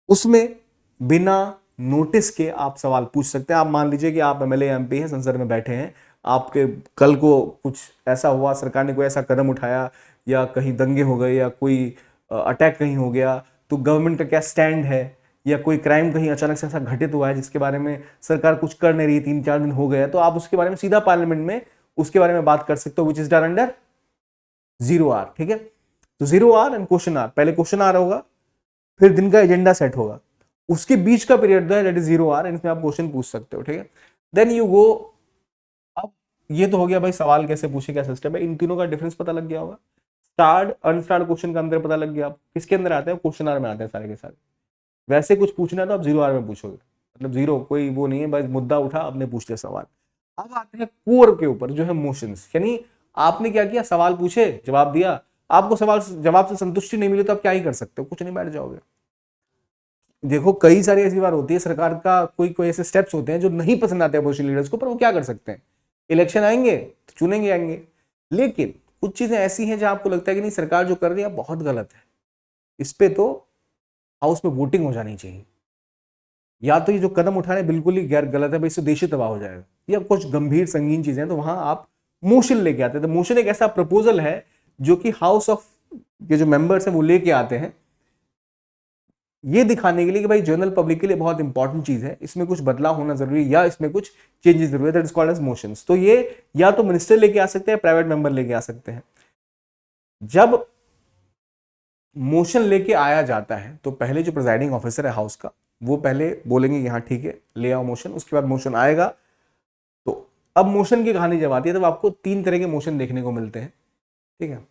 उसमें बिना नोटिस के आप सवाल पूछ सकते हैं। आप मान लीजिए कि आप एमएलए एमपी हैं, संसद में बैठे हैं, आपके कल को कुछ ऐसा हुआ, सरकार ने कोई ऐसा कदम उठाया, या कहीं दंगे हो गए, या कोई अटैक कहीं हो गया, तो गवर्नमेंट का क्या स्टैंड है, या कोई क्राइम कहीं अचानक से ऐसा घटित हुआ है जिसके बारे में सरकार कुछ कर नहीं रही, 3-4 दिन हो गए, तो आप उसके बारे में सीधा पार्लियामेंट में उसके बारे में बात कर सकते हो, which is done under zero hour. ठीक है, तो zero hour and question hour, पहले क्वेश्चन आवर होगा, फिर दिन का एजेंडा सेट होगा, उसके बीच का पीरियड है दैट इज जीरो आवर, इसमें आप क्वेश्चन पूछ सकते हो। ठीक है, देन यू गो। अब ये तो हो गया भाई सवाल कैसे पूछे, क्या सिस्टम है, इन तीनों का डिफरेंस पता लग गया होगा। स्टार्ट अनस्टार्ट क्वेश्चन का अंदर पता लग गया, आप किसके अंदर आते हैं, क्वेश्चन आवर में आते हैं सारे के सारे। वैसे कुछ पूछना है तो आप जीरो आवर में पूछोगे, मतलब जीरो कोई वो नहीं है, बस मुद्दा उठा आपने पूछ लिया सवाल। अब आते हैं कोर के ऊपर जो है मोशंस, यानी आपने क्या किया, सवाल पूछे, जवाब दिया, आपको सवाल जवाब से संतुष्टि नहीं मिली तो आप क्या ही कर सकते हो, कुछ नहीं, बैठ जाओगे। देखो कई सारी ऐसी बार होती है, सरकार का कोई कोई ऐसे स्टेप्स होते हैं जो नहीं पसंद आते हैं अपोजिशन लीडर्स को, पर वो क्या कर सकते हैं, इलेक्शन आएंगे तो चुनेंगे आएंगे। लेकिन कुछ चीजें ऐसी हैं जहां आपको लगता है कि नहीं सरकार जो कर रही है बहुत गलत है, इस पे तो हाउस में वोटिंग हो जानी चाहिए, या तो ये जो कदम उठा रहे हैं बिल्कुल ही गैर गलत है भाई, इससे देश ही तबाह हो जाएगा, या कुछ गंभीर संगीन चीजें हैं, तो वहां आप मोशन लेके आते हैं। तो मोशन एक ऐसा प्रपोजल है जो कि हाउस ऑफ के जो मेंबर्स हैं वो लेके आते हैं, ये दिखाने के लिए कि भाई जनरल पब्लिक के लिए बहुत इंपॉर्टेंट चीज है, इसमें कुछ बदलाव होना जरूरी है, या इसमें कुछ चेंजेस जरूरी है, that is called as motions. तो ये या तो मिनिस्टर लेके आ सकते हैं, प्राइवेट मेंबर लेके आ सकते हैं। जब मोशन लेके आया जाता है तो पहले जो प्रिजाइडिंग ऑफिसर है हाउस का, वो पहले बोलेंगे कि हाँ ठीक है ले आओ मोशन, उसके बाद मोशन आएगा, अब मोशन की कहानी जब आती है तब आपको 3 तरह के मोशन देखने को मिलते हैं, ठीक है।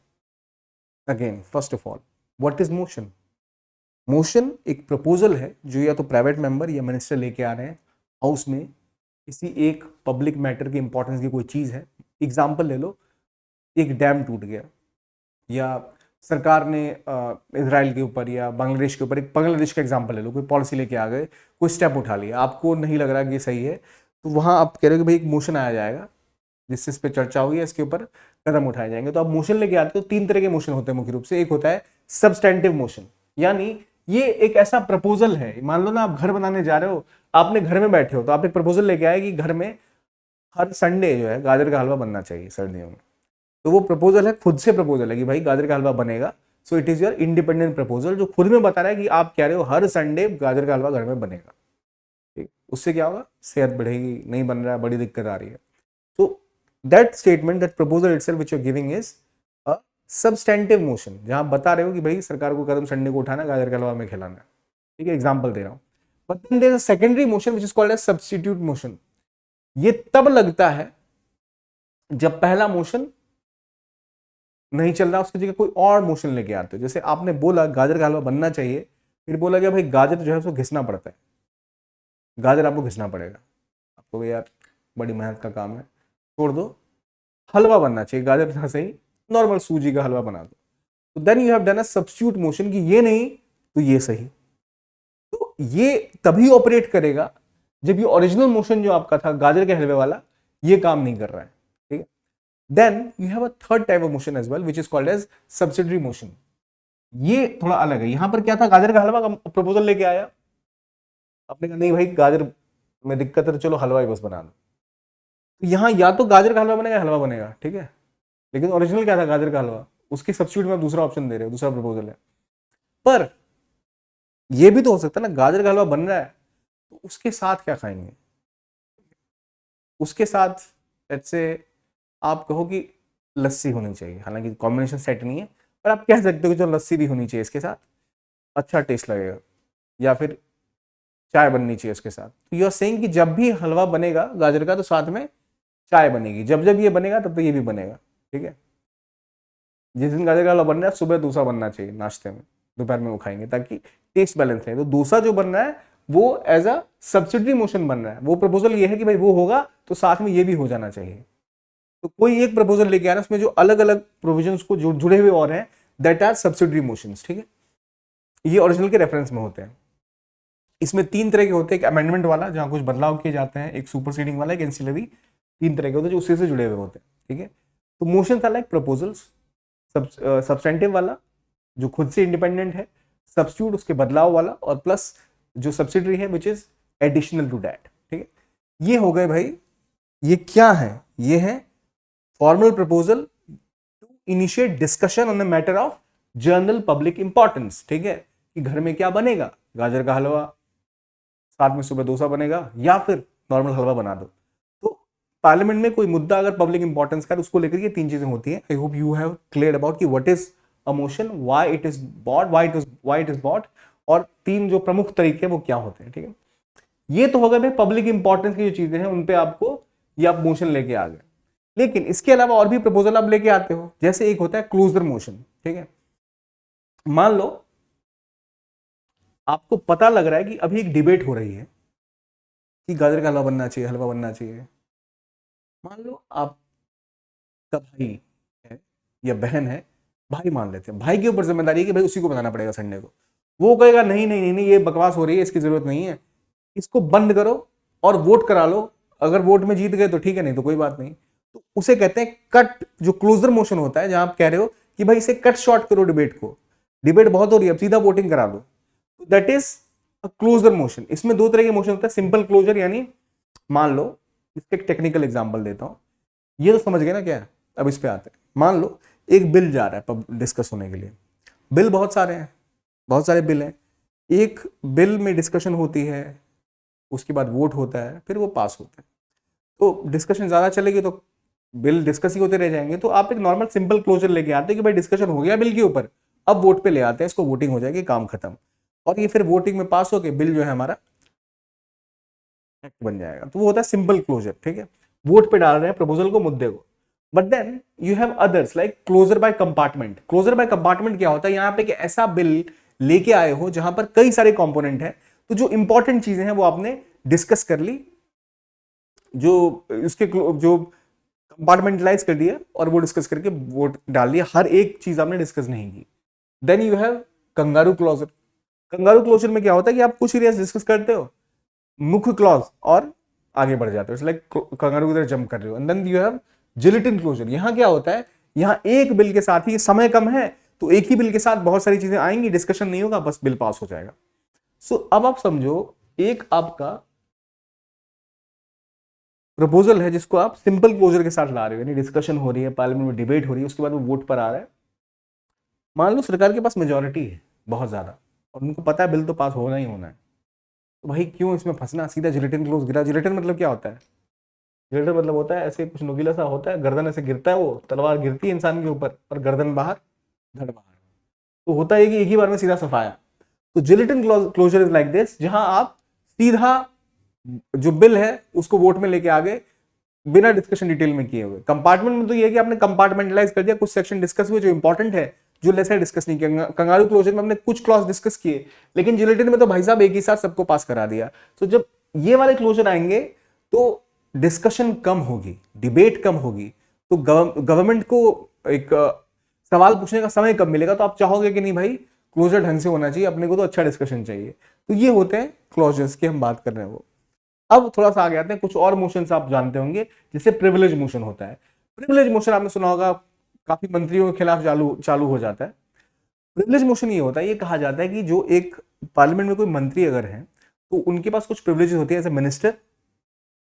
Again first of all, what is motion? Motion एक प्रपोजल है जो या तो प्राइवेट मेंबर या मिनिस्टर लेके आ रहे हैं हाउस में, किसी एक पब्लिक मैटर की इंपॉर्टेंस की कोई चीज है। एग्जाम्पल ले लो, एक डैम टूट गया, या सरकार ने इजराइल के ऊपर या बांग्लादेश के ऊपर, एक बांग्लादेश का एग्जांपल ले लो, कोई पॉलिसी लेके आ गए, कोई स्टेप उठा लिया, आपको नहीं लग रहा कि ये सही है, तो वहां आप कह रहे हो कि भाई एक मोशन आया जाएगा जिससे इस पर चर्चा होगी, इसके ऊपर कदम उठाए जाएंगे। तो आप मोशन लेके आते हो, 3 तरह के मोशन होते हैं मुख्य रूप से। एक होता है सब्सटेंटिव मोशन, यानी ये एक ऐसा प्रपोजल है, मान लो ना आप घर बनाने जा रहे हो, आपने घर में बैठे हो तो आप एक प्रपोजल लेके आए कि घर में हर संडे जो है गाजर का हलवा बनना चाहिए सर्दियों में। तो वो प्रपोजल है, खुद से प्रपोजल है कि भाई गाजर का हलवा बनेगा। So it is your independent proposal, जो खुद में बता रहा है कि आप कह रहे हो हर संडे गाजर का हलवा घर में बनेगा। ठीक, उससे क्या होगा? सेहत बढ़ेगी, नहीं बन रहा है, बड़ी दिक्कत आ रही है। तो that statement, that proposal itself which you are giving is a substantive motion, जहां आप बता रहे हो कि भाई सरकार को कदम संडे को उठाना, गाजर का हलवा में खिलाना है। ठीक है, एग्जाम्पल दे रहा हूं। But then there is a secondary motion which is called as substitute motion. ये तब लगता है जब पहला मोशन नहीं चल रहा, उसकी जगह कोई और मोशन लेके आते हो। जैसे आपने बोला गाजर का हलवा बनना चाहिए, फिर बोला कि भाई गाजर जो है उसको घिसना पड़ता है, गाजर आपको घिसना पड़ेगा, आपको यार बड़ी मेहनत का काम है, छोड़ दो, हलवा बनना चाहिए, गाजर था सही, नॉर्मल सूजी का हलवा बना दो। तो then you have done a substitute motion कि ये नहीं तो ये सही। तो ये तभी ऑपरेट करेगा जब ये ओरिजिनल मोशन जो आपका था गाजर के हलवे वाला, ये काम नहीं कर रहा है। ठीक है, then you have a third type of motion as well which is called as subsidiary motion। ये थोड़ा अलग है। यहां पर क्या था, गाजर का हलवा का प्रपोजल लेके आया, आपने कहा नहीं भाई गाजर में दिक्कत है तो चलो हलवा ही बस बना दो। तो यहां या तो गाजर का हलवा बनेगा, हलवा बनेगा, ठीक है, लेकिन ओरिजिनल क्या था, गाजर का हलवा, उसके सब्स्टिट्यूट में आप दूसरा ऑप्शन दे रहे हो, दूसरा प्रपोजल है। पर यह भी तो हो सकता है ना, गाजर का हलवा बन रहा है तो उसके साथ क्या खाएंगे? उसके साथ लेट्स से आप कहो कि लस्सी होनी चाहिए, हालांकि कॉम्बिनेशन सेट नहीं है, पर आप कह सकते हो कि जो लस्सी भी होनी चाहिए इसके साथ, अच्छा टेस्ट लगेगा, या फिर चाय बननी चाहिए उसके साथ। तो यू आर सेइंग कि जब भी हलवा बनेगा गाजर का तो साथ में चाय बनेगी, जब जब ये बनेगा तब तो ये भी बनेगा। ठीक है, जिस दिन गाजर का हलवा बन रहा है सुबह डोसा बनना चाहिए नाश्ते में, दोपहर में वो खाएंगे ताकि टेस्ट बैलेंस रहे। तो डोसा जो बन रहा है वो एज अ सब्सिडरी मोशन बन रहा है। वो प्रपोजल ये है कि भाई वो होगा तो साथ में ये भी हो जाना चाहिए। तो कोई एक प्रपोजल लेके आ रहा है, उसमें जो अलग अलग प्रोविजंस को जुड़े हुए और हैं, दैट आर सब्सिडरी मोशंस। ठीक है, ये ओरिजिनल के रेफरेंस में होते हैं। इसमें 3 तरह के होते हैं, एक अमेंडमेंट वाला जहां कुछ बदलाव किए जाते हैं, एक सुपरसीडिंग वाला, एक एंसिलरी। 3 तरह के होते हैं जो उसी से जुड़े हुए होते हैं। ठीक है, तो motions are like proposals, substantive वाला जो खुद से इंडिपेंडेंट है, सब्स्टिट्यूट उसके बदलाव वाला, और प्लस जो सब्सिडरी है which is additional to that. ठीक है, ये हो गए भाई, ये क्या है? ये है formal proposal to initiate discussion on the matter of general public importance. ठीक है, कि घर में क्या बनेगा, गाजर का हलवा, साथ में सुबह डोसा बनेगा, या फिर नॉर्मल हलवा बना दो। तो पार्लियामेंट में कोई मुद्दा अगर पब्लिक इंपॉर्टेंस का, उसको लेकर ये 3 चीजें होती हैं। I hope you have clear about कि what is a motion, why it is bought, why it is bought, और 3 जो प्रमुख तरीके वो क्या होते हैं। ठीक है, ये तो हो गए भाई पब्लिक इंपॉर्टेंस की जो चीजें हैं उन पे आपको ये आप मोशन लेके आ गए। लेकिन इसके अलावा और भी प्रपोजल आप लेके आते हो, जैसे एक होता है क्लोजर मोशन। ठीक है, मान लो आपको पता लग रहा है कि अभी एक डिबेट हो रही है कि गाजर का हलवा बनना चाहिए, हलवा बनना चाहिए। मान लो आपका भाई है या बहन है, भाई मान लेते हैं, भाई के ऊपर जिम्मेदारी है कि भाई उसी को बनाना पड़ेगा संडे को। वो कहेगा नहीं नहीं नहीं नहीं, ये बकवास हो रही है, इसकी जरूरत नहीं है, इसको बंद करो और वोट करा लो। अगर वोट में जीत गए तो ठीक है, नहीं तो कोई बात नहीं। तो उसे कहते हैं कट, जो क्लोजर मोशन होता है, जहां आप कह रहे हो कि भाई इसे कट शॉर्ट करो डिबेट को, डिबेट बहुत हो रही है, अब सीधा वोटिंग करा दो। That is a closure motion. इसमें 2 तरह के मोशन होता है, सिंपल क्लोजर, यानी मान लो, इसका एक टेक्निकल एग्जांपल देता हूं, ये तो समझ गए ना क्या है। अब इस पे आते हैं। मान लो एक बिल जा रहा है डिस्कस होने के लिए, बिल बहुत सारे हैं, बहुत सारे बिल हैं, एक बिल में डिस्कशन होती है, उसके बाद वोट होता है, फिर वो पास होता है। तो डिस्कशन ज्यादा चलेगी तो बिल डिस्कस ही होते रह जाएंगे। तो आप एक नॉर्मल सिंपल क्लोजर लेके आते हैं कि भाई डिस्कशन हो गया बिल के ऊपर, अब वोट पे ले आते हैं इसको, वोटिंग हो जाएगी, काम खत्म, और ये फिर वोटिंग में पास होके बिल जो है हमारा एक्ट बन जाएगा। तो वो होता है सिंपल क्लोजर। ठीक है, वोट पे डाल रहे हैं प्रपोजल को, मुद्दे को। But then you have others like closure by compartment. Closure by compartment क्या होता है, यहां पे कि ऐसा बिल लेके आए हो जहां पर कई सारे कंपोनेंट हैं, तो जो इंपॉर्टेंट चीजें हैं वो आपने डिस्कस कर ली, जो उसके जो कंपार्टमेंटलाइज कर दिया और वो डिस्कस करके वोट डाल दिया, हर एक चीज आपने डिस्कस नहीं की। Then you have kangaroo closure. Kangaroo closure में क्या होता है कि आप कुछ एरियाज डिस्कस करते हो, मुख्य क्लॉज, और आगे बढ़ जाते हो, लाइक कंगारू की तरह जंप कर रहे हो। And then you have guillotine closure. यहां क्या होता है, यहां एक बिल के साथ ही, समय कम है तो एक ही बिल के साथ बहुत सारी चीजें आएंगी, डिस्कशन नहीं होगा, बस बिल पास हो जाएगा। सो अब आप समझो, एक आपका प्रपोजल है जिसको आप सिंपल क्लोजर के साथ ला रहे हो, यानी डिस्कशन हो रही है, पार्लियामेंट में डिबेट हो रही है, उसके बाद वो वोट पर आ रहा है। मान लो सरकार के पास मेजोरिटी है बहुत ज्यादा, और उनको पता है बिल तो पास होना ही होना है, तो भाई क्यों इसमें फंसना, सीधा जिलेटिन क्लोज गिरा। जिलेटिन मतलब क्या होता है, जिलेटिन मतलब होता है ऐसे कुछ नुकीला सा होता है, गर्दन ऐसे गिरता है, वो तलवार गिरती है इंसान के ऊपर और गर्दन बाहर, धड़ बाहर, तो होता है कि एक ही बार में सीधा सफाया। तो guillotine closure is like this, जहां आप सीधा जो बिल है उसको वोट में लेके आ गए बिना डिस्कशन डिटेल में किए हुए। कंपार्टमेंट में तो ये है कि आपने कंपार्टमेंटलाइज कर दिया, कुछ सेक्शन डिस्कस हुए जो इंपॉर्टेंट है, जो लेसर डिस्कस नहीं किया। कंगारू क्लोजर में हमने कुछ क्लॉज डिस्कस किए, लेकिन जिलेटिन में तो भाई साहब एक ही साथ सबको पास करा दिया। तो जब ये वाले क्लोजर आएंगे तो डिस्कशन कम होगी, डिबेट कम होगी, तो गवर्नमेंट को एक सवाल पूछने का समय कम मिलेगा। तो आप चाहोगे कि नहीं भाई क्लोजर ढंग से होना चाहिए, अपने को तो अच्छा डिस्कशन चाहिए। तो ये होते हैं क्लोजर्स की हम बात कर रहे हैं वो। अब थोड़ा सा आगे आते हैं, कुछ और मोशंस आप जानते होंगे, जैसे प्रिविलेज मोशन होता है। प्रिविलेज मोशन आपने सुना होगा, काफी मंत्रियों के खिलाफ चालू चालू हो जाता है। प्रिविलेज मोशन ये होता है, ये कहा जाता है कि जो एक पार्लियामेंट में कोई मंत्री अगर है तो उनके पास कुछ प्रिविलेजेस होती है, as a minister,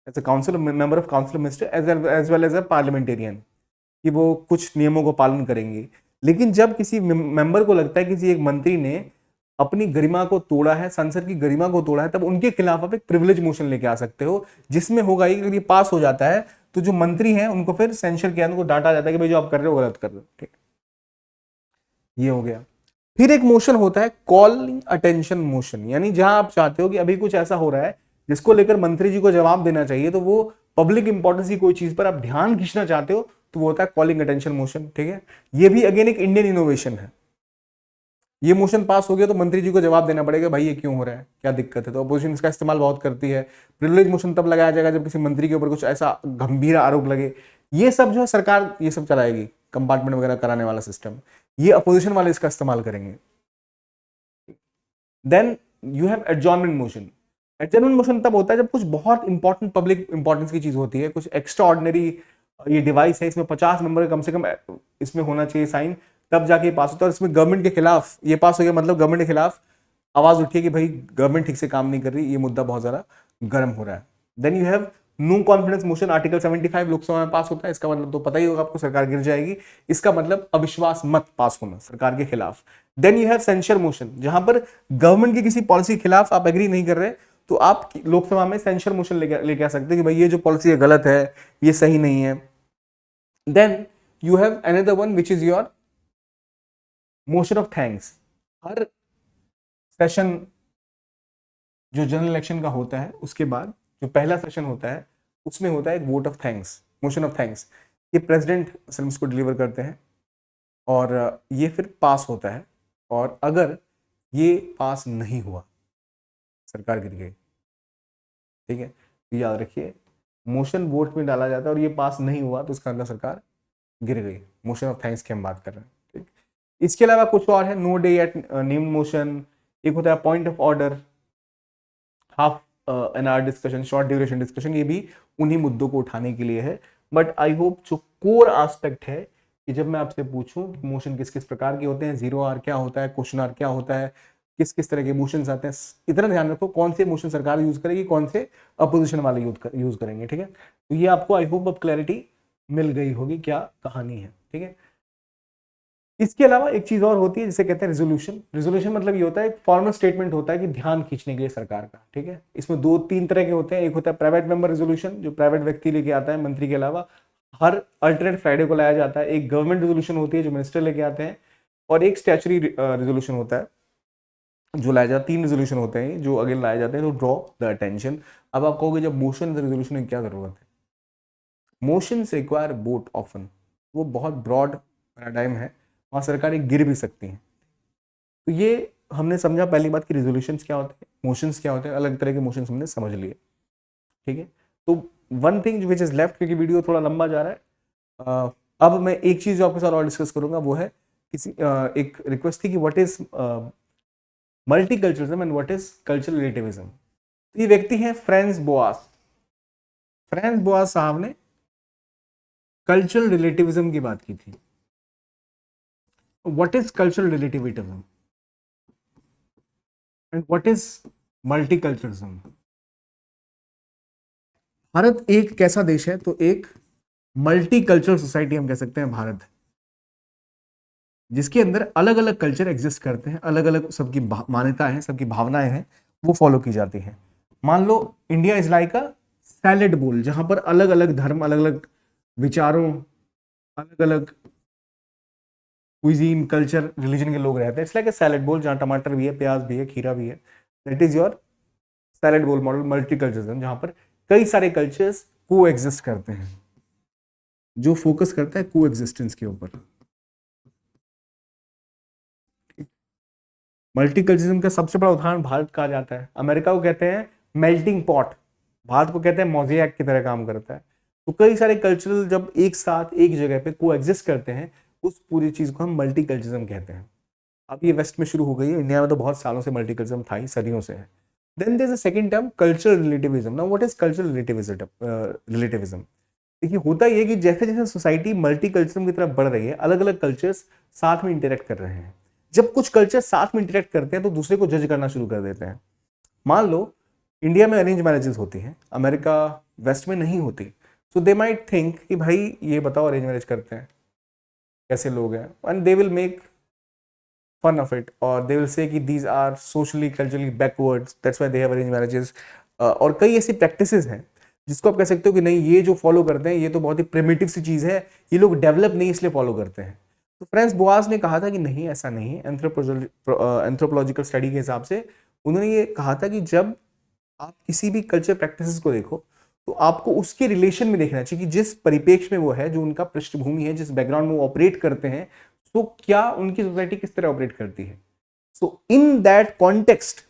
as a council member of council minister, as well as a parliamentarian, कि वो कुछ नियमों को पालन करेंगे। लेकिन जब किसी मेंबर को लगता है किसी एक मंत्री ने अपनी गरिमा को तोड़ा है, संसद की गरिमा को तोड़ा है, तब उनके खिलाफ आप एक प्रिविलेज मोशन लेके आ सकते हो, जिसमें होगा ये, अगर ये पास हो जाता है तो जो मंत्री हैं उनको फिर सेंसर किया, उनको डांटा जाता है कि भाई जो आप कर रहे हो गलत कर रहे हो। ठीक, ये हो गया। फिर एक मोशन होता है कॉलिंग अटेंशन मोशन, यानी जहां आप चाहते हो कि अभी कुछ ऐसा हो रहा है जिसको लेकर मंत्री जी को जवाब देना चाहिए, तो वो पब्लिक इंपॉर्टेंस की कोई चीज पर आप ध्यान खींचना चाहते हो, तो वो होता है कॉलिंग अटेंशन मोशन। ठीक है, ये भी अगेन एक इंडियन इनोवेशन है। ये मोशन पास हो गया तो मंत्री जी को जवाब देना पड़ेगा, भाई ये क्यों हो रहा है, क्या दिक्कत है। तो अपोजिशन इसका इस्तेमाल बहुत करती है। प्रिविलेज मोशन तब लगाया जाएगा जब किसी मंत्री के ऊपर कुछ ऐसा गंभीर आरोप लगे। ये सब जो है सरकार ये सब चलाएगी, कंपार्टमेंट वगैरह कराने वाला सिस्टम, ये अपोजिशन वाले इसका इस्तेमाल करेंगे। Then you have adjournment motion. Adjournment motion तब होता है जब कुछ बहुत इंपॉर्टेंट पब्लिक इंपॉर्टेंस की चीज होती है, कुछ एक्स्ट्रा ऑर्डिनरी, ये डिवाइस है, इसमें 50 नंबर कम से कम इसमें होना चाहिए साइन, तब जाके पास होता है। और इसमें गवर्नमेंट के खिलाफ ये पास हो गया, मतलब गवर्नमेंट के खिलाफ आवाज उठी है कि भाई गवर्नमेंट ठीक से काम नहीं कर रही, ये मुद्दा बहुत ज्यादा गर्म हो रहा है। Then you have no confidence motion. Article 75 Lok Sabha में पास होता है, इसका मतलब तो पता ही होगा आपको, सरकार गिर जाएगी। इसका मतलब अविश्वास मत पास होना सरकार के खिलाफ। Then you have censure motion, जहां पर गवर्नमेंट की किसी पॉलिसी के खिलाफ आप एग्री नहीं कर रहे, तो आप लोकसभा में सेंसर मोशन लेके आ सकते हैं कि भाई ये जो पॉलिसी है गलत है, ये सही नहीं है। Then you have another one which is your motion of thanks. हर सेशन जो जनरल इलेक्शन का होता है उसके बाद जो पहला सेशन होता है उसमें होता है एक vote of thanks, motion of thanks. ये प्रेसिडेंट असल में उसको डिलीवर करते हैं और ये फिर पास होता है। और अगर ये पास नहीं हुआ, सरकार गिर गई, ठीक है, तो याद रखिए मोशन वोट में डाला जाता है और ये पास नहीं हुआ तो उसका मतलब सरकार गिर गई। मोशन ऑफ थैंक्स की हम बात कर रहे हैं। ठीक, इसके अलावा कुछ और है, no day yet named motion, एक होता है point of order, half an hour discussion, short duration discussion, ये भी उन्हीं मुद्दों को उठाने के लिए है। बट आई होप जो कोर एस्पेक्ट है कि जब मैं आपसे पूछूं मोशन किस किस प्रकार के होते हैं, जीरो आर क्या होता है, क्वेश्चन आर क्या होता है, किस किस तरह के मोशंस आते हैं, इतना ध्यान रखो कौन से मोशन सरकार यूज करेगी, कौन से अपोजिशन वाले यूज करेंगे। ठीक है, तो ये आपको आई होप अब क्लैरिटी मिल गई होगी क्या कहानी है। ठीक है, इसके अलावा एक चीज और होती है जिसे कहते हैं रेजोल्यूशन। रेजोल्यूशन मतलब ये होता है एक फॉर्मल स्टेटमेंट होता है कि ध्यान खींचने के लिए सरकार का। ठीक है, इसमें दो तीन तरह के होते हैं, एक होता है प्राइवेट मेंबर रेजोल्यूशन, जो प्राइवेट व्यक्ति लेके आता है मंत्री के अलावा, हर अल्टरनेट फ्राइडे को लाया जाता है। एक गवर्नमेंट रेजोल्यूशन होती है जो मिनिस्टर लेके आते हैं, और एक स्टैचुरी रेजोल्यूशन होता है जो लाया जाता है। तीन रेजोल्यूशन होते हैं जो अगेन लाए जाते हैं टू ड्रॉ द अटेंशन। अब आप कहोगे जब मोशन रेजोल्यूशन की क्या जरूरत है, मोशंस रिक्वायर बोट ऑफन, वो बहुत ब्रॉड पैराडाइम है, वहाँ सरकारें गिर भी सकती हैं। तो ये हमने समझा पहली बात कि रिजोल्यूशंस क्या होते हैं, मोशंस क्या होते हैं, अलग तरह के मोशंस हमने समझ लिए, ठीक है। तो one thing which is left, क्योंकि वीडियो थोड़ा लंबा जा रहा है, अब मैं एक चीज जो आपके साथ और डिस्कस करूंगा वो है किसी एक रिक्वेस्ट थी कि what is multiculturalism and what is cultural relativism. तो ये व्यक्ति है फ्रांस बोआस। फ्रांस बोआस साहब ने कल्चरल रिलेटिविज्म की बात की थी। What is cultural relativism and what is multiculturalism. Bharat एक कैसा देश है, तो एक मल्टीकल्चरल सोसाइटी हम कह सकते हैं भारत, जिसके अंदर अलग अलग कल्चर एग्जिस्ट करते हैं, अलग अलग सबकी मान्यताएं हैं, सबकी भावनाएं हैं, वो फॉलो की जाती हैं। मान लो India is like a salad bowl, जहां पर अलग अलग धर्म, अलग अलग विचारों, अलग अलग क्विजीन, कल्चर, रिलीजन के लोग रहते हैं। It's like a salad bowl जहां टमाटर भी है, प्याज भी है, खीरा भी है। दैट इज योर सैलेड बोल मॉडल, मल्टीकल्चरलिज्म, जहां पर कई सारे कल्चर्स को एग्जिस्ट करते हैं, जो फोकस करता है को एग्जिस्टेंस के ऊपर। मल्टीकल्चरलिज्म का सबसे बड़ा उदाहरण भारत कहा जाता है। अमेरिका को कहते हैं मेल्टिंग पॉट, भारत को कहते हैं मोज़ेक की तरह काम करता है। तो कई सारे कल्चरल जब एक साथ एक जगह पे को एग्जिस्ट करते हैं, उस पूरी चीज को हम मल्टीकल्चरलिज्म कहते हैं। अब ये वेस्ट में शुरू हो गई है, इंडिया में तो बहुत सालों से मल्टीकल्चरलिज्म था ही, सदियों से है। Then there is a second term cultural relativism. Now what is cultural relativism? देखिए होता ये कि जैसे जैसे सोसाइटी मल्टीकल्चरलिज्म की तरफ बढ़ रही है, अलग अलग कल्चर्स साथ में इंटरेक्ट कर रहे हैं। जब कुछ कल्चर साथ में इंटरेक्ट करते हैं तो दूसरे को जज करना शुरू कर देते हैं। मान लो इंडिया में अरेंज मैरिजेस होती हैं, अमेरिका वेस्ट में नहीं होती, सो दे माइट थिंक कि भाई ये बताओ अरेंज मैरिज करते हैं कैसे लोग हैं, and they will make fun of it, or they will say कि these are socially culturally backwards, that's why they have arranged marriages। और कई ऐसी प्रैक्टिसेस हैं जिसको आप कह सकते हो कि नहीं, ये जो फॉलो करते हैं ये तो बहुत ही प्रिमिटिव सी चीज़ है, ये लोग डेवलप नहीं इसलिए फॉलो करते हैं। तो फ्रांस बोआस ने कहा था कि नहीं, ऐसा नहीं है। एंथ्रोपोलॉजिकल स्टडी के हिसाब से उन्होंने ये कहा था कि जब आप किसी भी कल्चर प्रैक्टिसेस को देखो तो आपको उसके रिलेशन में देखना चाहिए कि जिस परिपेक्ष में वो है, जो उनका पृष्ठभूमि है, जिस बैकग्राउंड में वो ऑपरेट करते हैं, तो क्या उनकी सोसाइटी किस तरह ऑपरेट करती है। So in that context,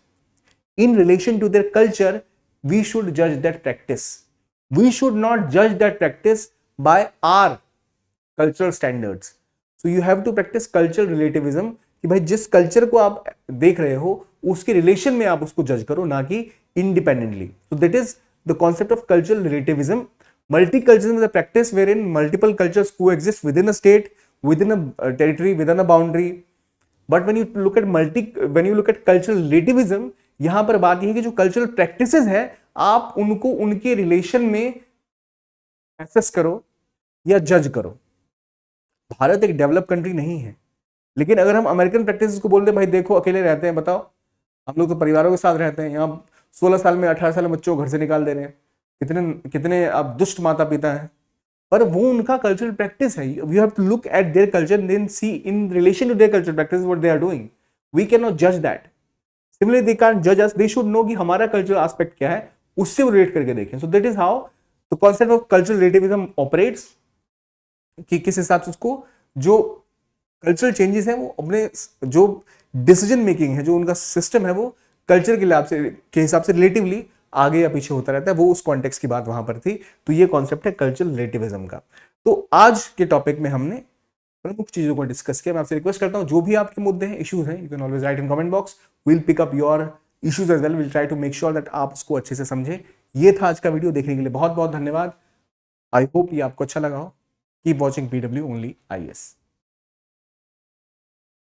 in relation to their culture, we should judge that practice. We should not judge that practice by our cultural standards. So you have to practice cultural relativism कि भाई जिस culture को आप देख रहे हो उसके relation में आप उसको जज करो, ना कि independently. So that is the concept of cultural relativism. Multiculturalism is a practice wherein multiple cultures coexist within a state, within a territory, within a boundary. But when you look at cultural relativism, यहां पर बात यह है कि जो cultural practices है आप उनको उनके रिलेशन में एसेस करो या जज करो। भारत एक डेवलप कंट्री नहीं है, लेकिन अगर हम अमेरिकन प्रैक्टिसेस को बोल दे भाई देखो अकेले रहते हैं, बताओ हम लोग तो परिवारों के साथ रहते हैं, यहाँ 16 साल में 18 साल में बच्चों को घर से निकाल दे रहे हैं, कितने कितने अब दुष्ट माता पिता हैं, पर वो उनका कल्चरल प्रैक्टिस है। We have to look at their culture, then see in relation to their cultural practice what they are doing. We can not जज that. Similarly, they can't judge us. They should know कि हमारा cultural aspect क्या है, उससे वो relate करके देखें। So that is how the concept of cultural relativism operates, कि किस हिसाब से उसको जो कल्चरल चेंजेस हैं वो अपने जो डिसीजन मेकिंग है, जो उनका सिस्टम है, वो कल्चर के हिसाब से रिलेटिवली आगे या पीछे होता रहता है। वो उस कॉन्टेक्स्ट की बात वहां पर थी। तो ये कॉन्सेप्ट है कल्चरल रिलेटिविज्म का। तो आज के टॉपिक में हमने प्रमुख चीजों को डिस्कस किया। मैं आपसे रिक्वेस्ट करता हूं जो भी आपके मुद्दे हैं, इश्यूज हैं, you can always write in comment box. Will pick up your issues as well. Will try to make sure that आप उसको अच्छे से समझें। ये था आज का वीडियो। देखने के लिए बहुत बहुत धन्यवाद। आई होप ये आपको अच्छा लगा हो। Keep watching PW only IAS।